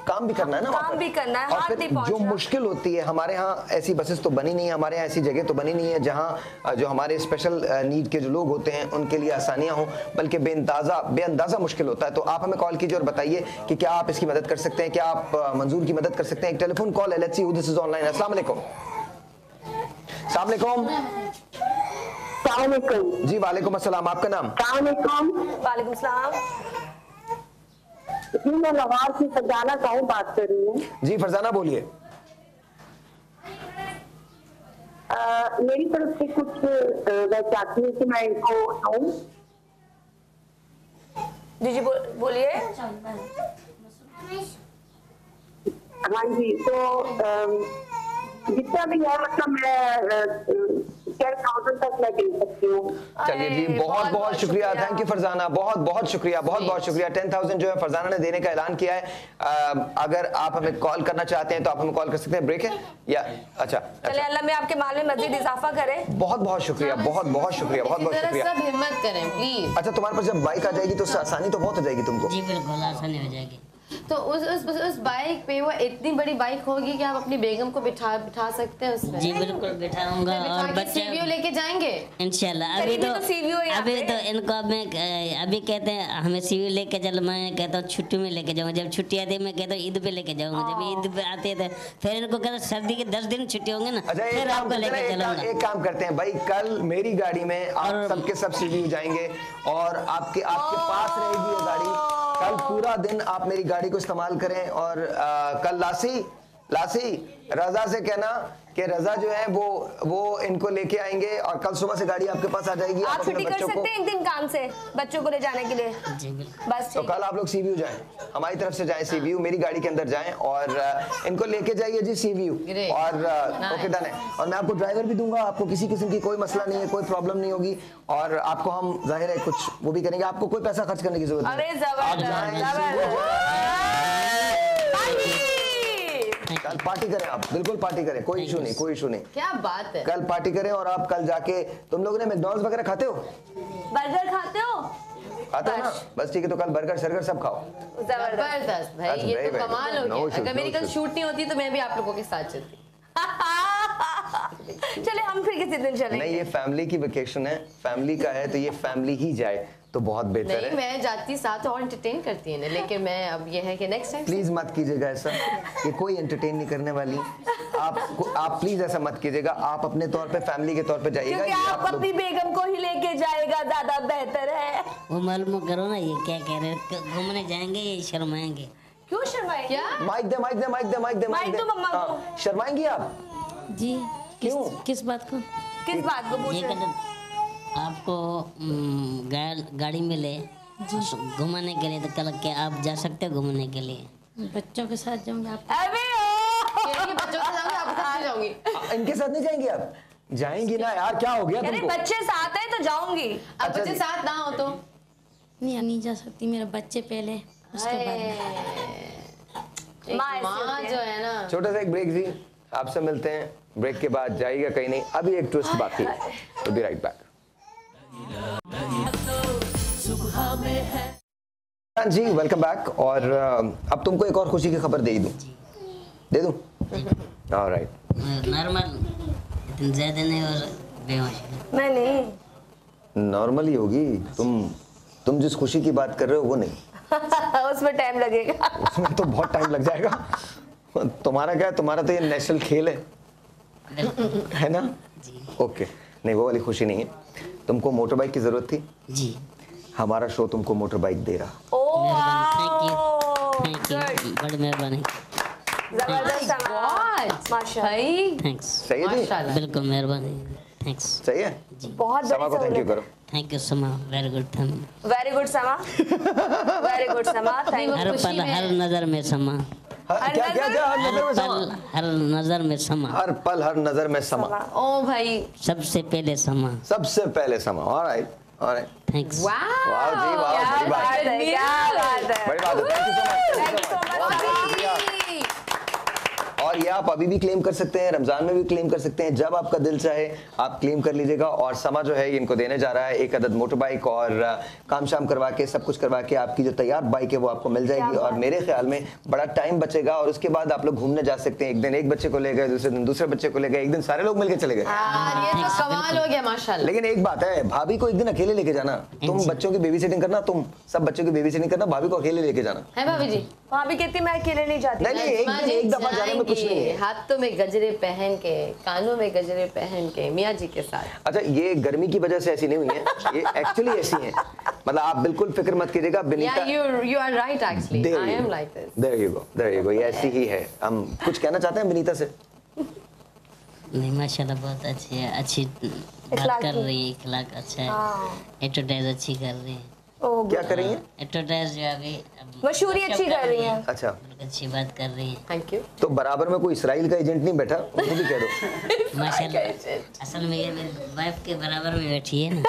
B: काम भी करना है ना,
C: काम भी करना है,
B: और फिर जो मुश्किल होती है, हमारे यहाँ ऐसी बसेस तो बनी नहीं है, हमारे यहाँ ऐसी जगह तो बनी नहीं है जहाँ जो हमारे स्पेशल नीड के जो लोग होते हैं उनके लिए आसानियाँ हों, बल्कि बेअंदाज़ा मुश्किल होता है। तो आप हमें कॉल कीजिए और बताइए कि क्या आप इसकी मदद कर सकते हैं, क्या आप मंजूर की मदद कर सकते हैं। एक टेलीफोन कॉल है, let's see who this is online. अस्सलाम वालेकुम। अस्सलाम वालेकुम जी। वालेकुम अस्सलाम, आपका नाम?
C: वालेकुम सलाम
K: जी, मैं लाहौर से फरजाना साहू बात कर रही हूँ।
B: जी फरजाना बोलिए।
K: मेरी तरफ से कुछ मैं चाहती हूँ कि मैं इनको दूँ।
C: जी बोलिए।
K: हाँ जी, तो जितना भी है मतलब मैं 10,000 तक मैं दे सकती हूँ।
B: चलिए जी, बहुत बहुत शुक्रिया, थैंक यू फरजाना, बहुत बहुत शुक्रिया, बहुत बहुत शुक्रिया। 10,000 जो है फरजाना ने देने का ऐलान किया है। अगर आप हमें कॉल करना चाहते हैं तो आप हमें कॉल कर सकते हैं। ब्रेक है या अच्छा,
C: चलिए अल्लाह में आपके माल में मजीद इजाफा करे।
B: बहुत बहुत शुक्रिया, बहुत बहुत शुक्रिया, बहुत बहुत शुक्रिया।
E: सब हिम्मत करें प्लीज।
B: अच्छा, तुम्हारे पास जब बाइक आ जाएगी तो आसानी तो बहुत हो जाएगी तुमको।
D: जी बिल्कुल आसानी हो जाएगी।
E: तो उस बाइक पे वो इतनी बड़ी बाइक होगी कि आप अपनी बेगम को बिठा सकते हैं उसमें।
D: जी बिल्कुल बिठाऊंगा, और बच्चे
E: सीवीओ लेके जाएंगे
D: इंशाल्लाह। अभी तो इनको अभी कहते हैं हमें सीवीओ लेके चल, मैं कहता हूँ छुट्टी में लेके जाऊंगा। जब छुट्टी आती है मैं कहता हूँ ईद पे लेके जाऊंगा। जब ईद पे आते हैं फिर इनको कहता सर्दी के 10 दिन छुट्टी होंगे ना, फिर आपको लेके चलूंगा।
B: एक काम करते हैं भाई, कल मेरी गाड़ी में आप सबके सब सीवीओ जाएंगे और आपके पास रहेगी ये गाड़ी। कल पूरा दिन आप मेरी गाड़ी को इस्तेमाल करें, और कल लासी रजा से कहना कि रजा जो है वो इनको लेके आएंगे और कल सुबह से गाड़ी आपके पास आ जाएगी।
C: आप छुट्टी कर सकते हैं एक दिन काम से बच्चों को ले जाने के लिए। बस
B: तो कल आप लोग सीवीयू जाएं, हमारी तरफ से जाएं सीवीयू, मेरी गाड़ी के अंदर जाएं और इनको लेके जाइए जी सीवीयू। और ओके डन है। और मैं आपको ड्राइवर भी दूंगा, आपको किसी किस्म की कोई मसला नहीं है, कोई प्रॉब्लम नहीं होगी। और आपको हम जाहिर है कुछ वो भी करेंगे, आपको कोई पैसा खर्च करने की जरूरत नहीं। कल पार्टी करें, आप बिल्कुल पार्टी करें, कोई इशू नहीं, कोई इशू नहीं।
E: क्या बात है,
B: कल पार्टी करें। और आप कल जाके, तुम लोगों ने मैकडॉनल्ड्स वगैरह खाते हो,
C: बर्गर खाते हो?
B: खाते हो ना, बस ठीक है। तो कल बर्गर शर्गर सब खाओ।
E: जबरदस्त भाई, ये तो कमाल हो गया। अगर मेरी कल शूट नहीं होती तो मैं भी आप लोगों के साथ चलती।
C: चले हम फिर किसी दिन चलेंगे।
B: नहीं, ये फैमिली की वेकेशन है, फैमिली का है, तो ये फैमिली ही जाए तो बहुत बेहतर है।
E: नहीं, मैं जाती साथ और एंटरटेन करती है ना, लेकिन मैं अब ये है कि नेक्स्ट टाइम
B: प्लीज मत कीजिएगा ऐसा, ये कोई एंटरटेन नहीं करने वाली। आप प्लीज ऐसा मत कीजिएगा, आप अपने तौर पे फैमिली के तौर पे जाइएगा।
C: क्योंकि आप अपनी बेगम को ही लेके जाएगा, ज्यादा बेहतर है।
D: वो मालूम करो ना, ये क्या कह रहे हैं, घूमने जाएंगे ये शर्माएंगे।
C: क्यों शर्माएंगे?
E: क्या?
B: माइक दे, माइक दे, माइक दे, माइक दे,
C: माइक दो मम्मा को।
B: शर्माएंगी आप?
F: जी।
B: क्यों?
F: किस बात को?
C: किस बात को पूछ रहे?
D: आपको गाड़ी में ले घुमाने के लिए, तो कल क्या आप जा सकते हो घूमने के लिए?
F: बच्चों के साथ जाऊंगी। आप
E: बच्चों के साथ आपके साथ जाऊंगी।
B: इनके साथ नहीं जाएंगी आप? जाएंगी ना यार, क्या हो गया तुमको?
C: बच्चे साथ हैं तो जाऊंगी।
E: अब बच्चे साथ ना हो तो
F: नहीं जा सकती, मेरे बच्चे पहले, उसके बाद
E: माँ जो है ना।
B: छोटा सा एक ब्रेक जी, आपसे मिलते हैं ब्रेक के बाद। जाइएगा कहीं नहीं, अभी एक ट्विस्ट बाकी है, तो बी राइट बैक। जी वेलकम बैक। और अब तुमको एक और खुशी की खबर दे दूं? दे दूं? ऑलराइट।
D: नॉर्मल, इतनी ज्यादा नहीं और बेहोश
C: नहीं
B: नॉर्मल ही होगी। तुम जिस खुशी की बात कर रहे हो वो नहीं।
C: उसमें टाइम लगेगा।
B: उसमें तो बहुत टाइम लग जाएगा। तुम्हारा क्या है, तुम्हारा तो ये नेशनल खेल है ना? ओके, नहीं वो वाली खुशी नहीं है। तुमको मोटर बाइक की जरूरत थी
D: जी,
B: हमारा शो तुमको मोटर बाइक दे रहा।
D: थैंक यू, बड़ी मेहरबानी।
E: थैंक्स।
B: सही है जी,
D: बिल्कुल मेहरबानी, थैंक्स।
B: सही है
C: जी, बहुत
B: समा को थैंक यू करो।
D: थैंक यू समा, very good thank.
C: Very good समा, वेरी गुड समा, थैंक यू।
D: हर पल हर नजर में समा।
B: क्या क्या क्या? हर नजर में समा,
D: हर नजर में समा,
B: हर पल हर नजर में समा।
E: ओ भाई,
D: सबसे पहले समा,
B: सबसे पहले समा। Alright alright,
D: thanks.
B: वाह जी वाह, बड़ी बात है, बड़ी बात है। Thank you so much. और ये आप अभी भी क्लेम कर सकते हैं, रमजान में भी क्लेम कर सकते हैं, जब आपका दिल चाहे आप क्लेम कर लीजिएगा। और समा जो है इनको देने जा रहा है एक अदद मोटर बाइक, और काम शाम करवा के सब कुछ करवा के आपकी जो तैयार बाइक है वो आपको मिल जाएगी। और मेरे ख्याल में बड़ा टाइम बचेगा, और उसके बाद आप लोग घूमने जा सकते हैं। एक दिन एक बच्चे को ले गए, दूसरे दिन दूसरे बच्चे को ले गए, एक दिन सारे लोग मिलके चले गए।
E: ये तो कमाल हो गया माशाल्लाह।
B: लेकिन एक बात है, भाभी को एक दिन अकेले लेके जाना। तुम बच्चों की बेबी सिटिंग करना, तुम सब बच्चों की बेबी सिटिंग करना, भाभी को अकेले लेके जाना
E: है। भाभी जी,
C: भाभी कहती मैं अकेले नहीं जाती।
B: नहीं एक दफा जाने में कुछ नहीं है।
E: हाथों में गजरे पहन के, कानों में गजरे पहन के मियाँ जी के साथ।
B: अच्छा, ये गर्मी की वजह से ऐसी नहीं हुई है, ये एक्चुअली ऐसी है। मतलब आप बिल्कुल फिक्र मत कीजिएगा। Binita,
E: you are right actually. I am like this.
B: There you go. ये ऐसी ही है। हम कुछ कहना चाहते हैं बिनीता से?
D: नहीं माशाल्लाह बहुत अच्छी है, अच्छी बात कर रही है, इखलाक अच्छा है, एडवर्टाइज अच्छी कर रही है।
B: क्या कर रही है?
D: एडवर्टाइज जो अभी
C: मशहूरी अच्छी कर रही है।
B: अच्छा,
D: अच्छी बात कर रही है।
E: Thank you.
B: तो बराबर में कोई इसराइल का एजेंट नहीं बैठा, उनको भी कह दो।
D: माशाल्लाह, असल में ये मेरी वाइफ के बराबर में बैठी है ना।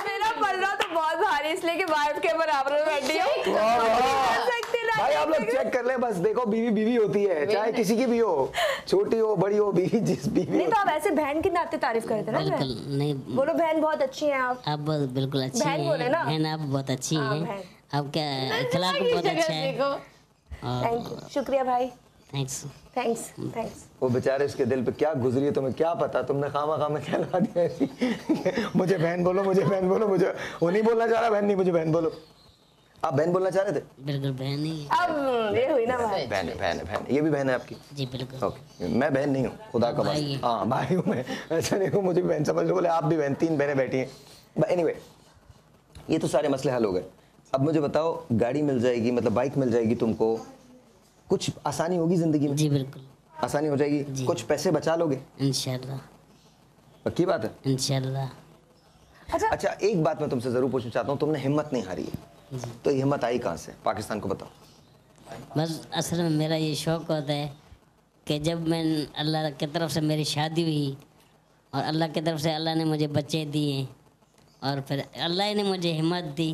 C: मेरा पल्ला तो बहुत भारी, इसलिए कि वाइफ के बराबर में बैठी हूँ।
B: भाई आप लोग चेक कर ले, बस देखो बीवी बीवी होती है, चाहे किसी की भी हो, छोटी हो बड़ी हो, बीवी जिस बीवी।
C: नहीं तो आप ऐसे बहन की नाते तारीफ करते ना।
D: नहीं
C: बोलो बहन बहुत अच्छी हैं आप।
D: आप बिल्कुल अच्छी हैं बहन, आप बहुत अच्छी हैं, आपका इखलाक बहुत अच्छा है।
C: थैंक यू, शुक्रिया भाई।
D: थैंक्स।
B: वो बेचारे उसके दिल पे क्या गुजरी है तुम्हें क्या पता, तुमने खामा क्या लगा दिया ऐसी। मुझे बहन बोलो, मुझे बहन बोलो, मुझे वो नहीं बोलना चाह रहा, बहन नहीं, मुझे बहन बोलो। आप बहन बोलना चाह रहे थे?
D: बिल्कुल बहन नहीं है।
C: अब ये हुई ना भाई।
B: बहन है, ये भी बहन है आपकी?
D: जी बिल्कुल।
B: ओके, मैं बहन नहीं हूँ, खुदा का वास्ता। हाँ भाई हूँ मैं, ऐसा नहीं हूँ, मुझे बहन समझ लो। बोले आप भी बहन, 3 बहनें बैठी हैं। एनीवे, ये तो सारे मसले हल हो गए। अब मुझे बताओ, गाड़ी मिल जाएगी, मतलब बाइक मिल जाएगी तुमको, कुछ आसानी होगी जिंदगी में?
D: जी बिल्कुल
B: आसानी हो जाएगी। कुछ पैसे बचा लोगे?
D: इंशाल्लाह।
B: पक्की बात है?
D: इंशाल्लाह।
B: अच्छा एक बात मैं तुमसे जरूर पूछना चाहता हूँ, तुमने हिम्मत नहीं हारी है, तो ये हिम्मत आई कहाँ से? पाकिस्तान को बताओ।
D: बस असल में मेरा ये शौक़ होता है कि जब मैं अल्लाह की तरफ से मेरी शादी हुई और अल्लाह की तरफ से अल्लाह ने मुझे बच्चे दिए और फिर अल्लाह ने मुझे हिम्मत दी,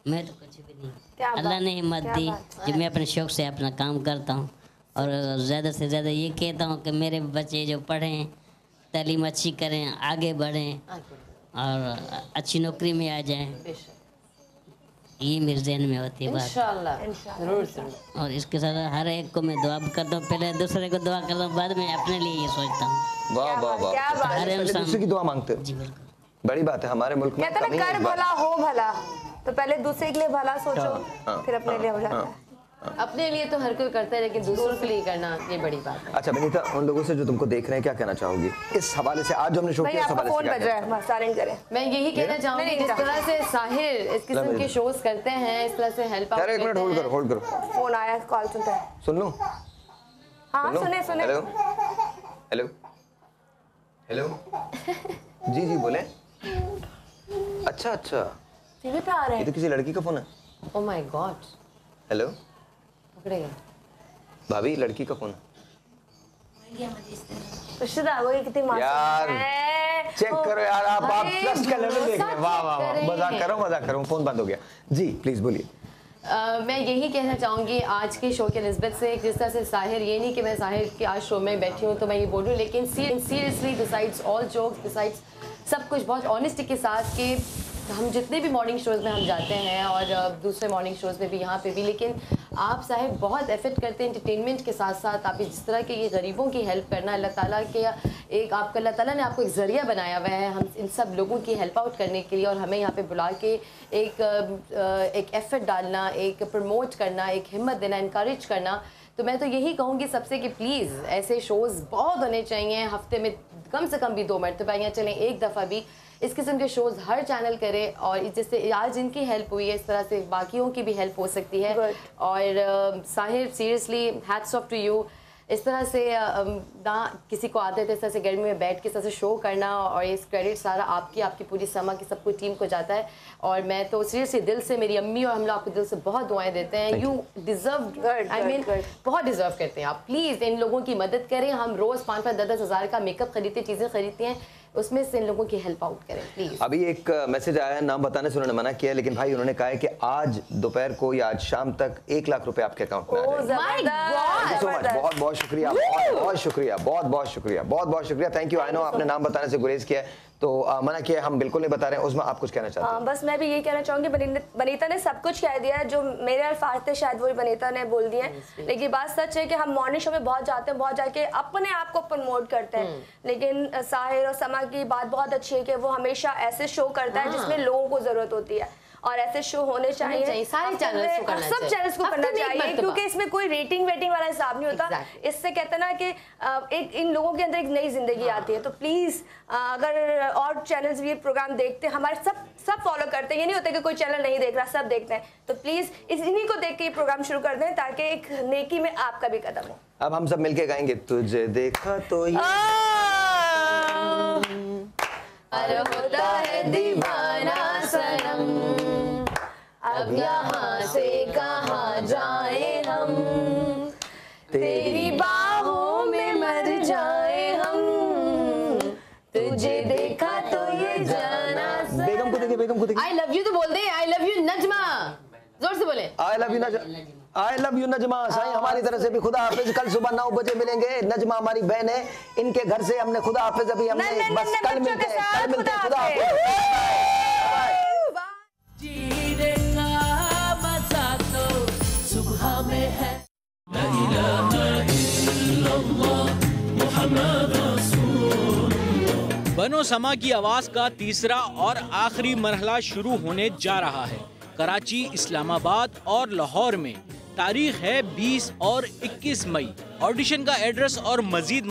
D: मैं तो कुछ भी नहीं, अल्लाह ने हिम्मत दी कि मैं अपने शौक़ से अपना काम करता हूँ और ज़्यादा से ज़्यादा ये कहता हूँ कि मेरे बच्चे जो पढ़ें, तालीम अच्छी करें, आगे बढ़ें और अच्छी नौकरी में आ जाएं। ये मेरे जहन में होती है बात।
E: इंशाल्लाह, ज़रूर ज़रूर।
D: और इसके साथ हर एक को मैं दुआ करता हूँ, पहले दूसरे को दुआ करता हूँ, बाद में अपने लिए ये सोचता हूँ।
B: वाह वाह वाह,
D: हर इंसान
B: दूसरे की दुआ मांगते हो?
D: जी बिल्कुल,
B: बड़ी बात है। हमारे मुल्क में
C: कहते हैं कर भला हो भला, तो पहले दूसरे के लिए भला सोचो, फिर अपने लिए हो जाता है।
E: अपने लिए तो हर कोई करता है, लेकिन दूसरों के लिए करना ये बड़ी बात है।
B: अच्छा बनीता, उन लोगों से जो तुमको देख रहे हैं क्या कहना चाहोगी इस हवाले से? आज जो हमने शो किया इस हवाले से क्या कहना
C: चाहोगी?
E: मैं यही कहना चाहूँगी, जिस तरह से साहिर इस किस्म के शोज करते हैं, इस तरह से हेल्प आउट।
B: एक मिनट होल्ड करो।
C: फोन आया, कॉल सुनते हैं।
B: सुन लूं?
C: हाँ सुने।
B: हेलो जी बोले। अच्छा
C: टीवी पे आ रहे हैं।
B: ये तो किसी लड़की का फोन है।
E: Oh my God.
B: हेलो,
E: पकड़े गए
B: भाभी, लड़की का फोन है।
C: वो कितनी मासूम
B: यार
C: है।
B: चेक करो यार, आप ट्रस्ट का लेवल देख रहे हैं। वाह, मजाक करो, फोन बंद हो गया। जी प्लीज बोलिए।
E: मैं यही कहना चाहूँगी आज के शो के निस्बत से, जिस तरह से साहिर, ये नहीं कि मैं साहिर के आज शो में बैठी हूँ तो मैं ये बोलूँ, लेकिन seriously besides all jokes, besides सब कुछ बहुत ऑनेस्टी के साथ कि हम जितने भी मॉर्निंग शोज़ में हम जाते हैं और दूसरे मॉर्निंग शोज़ में भी, यहाँ पे भी, लेकिन आप साहिब बहुत एफर्ट करते हैं एंटरटेनमेंट के साथ साथ। आप जिस तरह के ये गरीबों की हेल्प करना, अल्लाह ताला के एक आपका, अल्लाह ताला ने आपको एक ज़रिया बनाया हुआ है हम इन सब लोगों की हेल्प आउट करने के लिए, और हमें यहाँ पे बुला के एक एफर्ट डालना, एक प्रमोट करना, एक हिम्मत देना, इनकरेज करना। तो मैं तो यही कहूँगी सबसे कि प्लीज़ ऐसे शोज़ बहुत होने चाहिए, हफ्ते में कम से कम भी 2 मरतबा या चलें एक दफ़ा भी इस किस्म के शोज़ हर चैनल करे, और जिससे आज इनकी हेल्प हुई है इस तरह से बाकियों की भी हेल्प हो सकती है। और Sahir seriously hats off to you, इस तरह से ना किसी को आते थे इस तरह से गर्मी में बैठ के इस तरह से शो करना, और इस क्रेडिट सारा आपकी पूरी समा की सब कुछ टीम को जाता है। और मैं तो सीरियसली दिल से, मेरी अम्मी और हम लोग आपको दिल से बहुत दुआएं देते हैं। यू डिज़र्व, आई मीन बहुत डिज़र्व करते हैं आप। प्लीज़ इन लोगों की मदद करें। हम रोज़ 5-10 हज़ार का मेकअप खरीदते, चीज़ें खरीदती हैं, उसमें से इन लोगों की हेल्प आउट करें प्लीज।
B: अभी एक मैसेज आया है, नाम बताने से उन्होंने मना किया, लेकिन भाई उन्होंने कहा है कि आज दोपहर को या आज शाम तक 1 लाख रुपए आपके अकाउंट में आ जाएंगे। बहुत बहुत शुक्रिया, बहुत शुक्रिया, थैंक यू। आई नो आपने नाम बताने से गुरेज किया है, तो मना किया, हम बिल्कुल नहीं बता रहे हैं। उसमें आप कुछ कहना चाहते हैं?
C: बस मैं भी यही कहना चाहूँगी, बनीता ने सब कुछ कह दिया है, जो मेरे अल्फाज थे शायद वही बनीता ने बोल दिए हैं। लेकिन बात सच है कि हम मॉर्निंग शो में बहुत जाते हैं, बहुत जाके अपने आप को प्रमोट करते हैं, लेकिन साहिर और समा की बात बहुत अच्छी है कि वो हमेशा ऐसे शो करता है जिसमें लोगों को जरूरत होती है, और ऐसे शो होने चाहिए
E: सारे चैनल्स को करना चाहिए,
C: सब चैनल्स को करना चाहिए, क्योंकि इसमें कोई रेटिंग वाला हिसाब नहीं होता। इससे कहते हैं ना कि एक इन लोगों के अंदर एक नई जिंदगी आती है। तो प्लीज अगर और चैनल्स भी ये प्रोग्राम देखते हैं, हमारे सब फॉलो करते हैं, ये नहीं होता कि कोई चैनल नहीं देख रहा, सब देखते हैं, तो प्लीज इन्हीं को देख के ये प्रोग्राम शुरू कर दें, ताकि एक नेकी में आपका भी कदम हो।
B: अब हम सब मिलके गाएंगे, तुझे देखा तो ये
E: होता है दीवाना सनम, अब यहाँ से कहाँ जाए हम, तेरी बाहों में मर जाए हम, तुझे देखा तो ये जाना सनम।
B: बेगम को देखिए।
E: आई लव यू तो बोल दे, आई लव यू नजमा, जोर से बोले।
B: I love you Najma. Sai हमारी तरफ से भी खुदा हाफिज। कल सुबह 9 बजे मिलेंगे। नजमा हमारी बहन है, इनके घर से हमने खुदा हाफिज अभी हमने बस कल मिलते हैं खुदा हाफिज।
A: बनो समा की आवाज का तीसरा और आखिरी मरहला शुरू होने जा रहा है। कराची, इस्लामाबाद और लाहौर में तारीख है 20 और 21 मई। ऑडिशन का एड्रेस और मजीद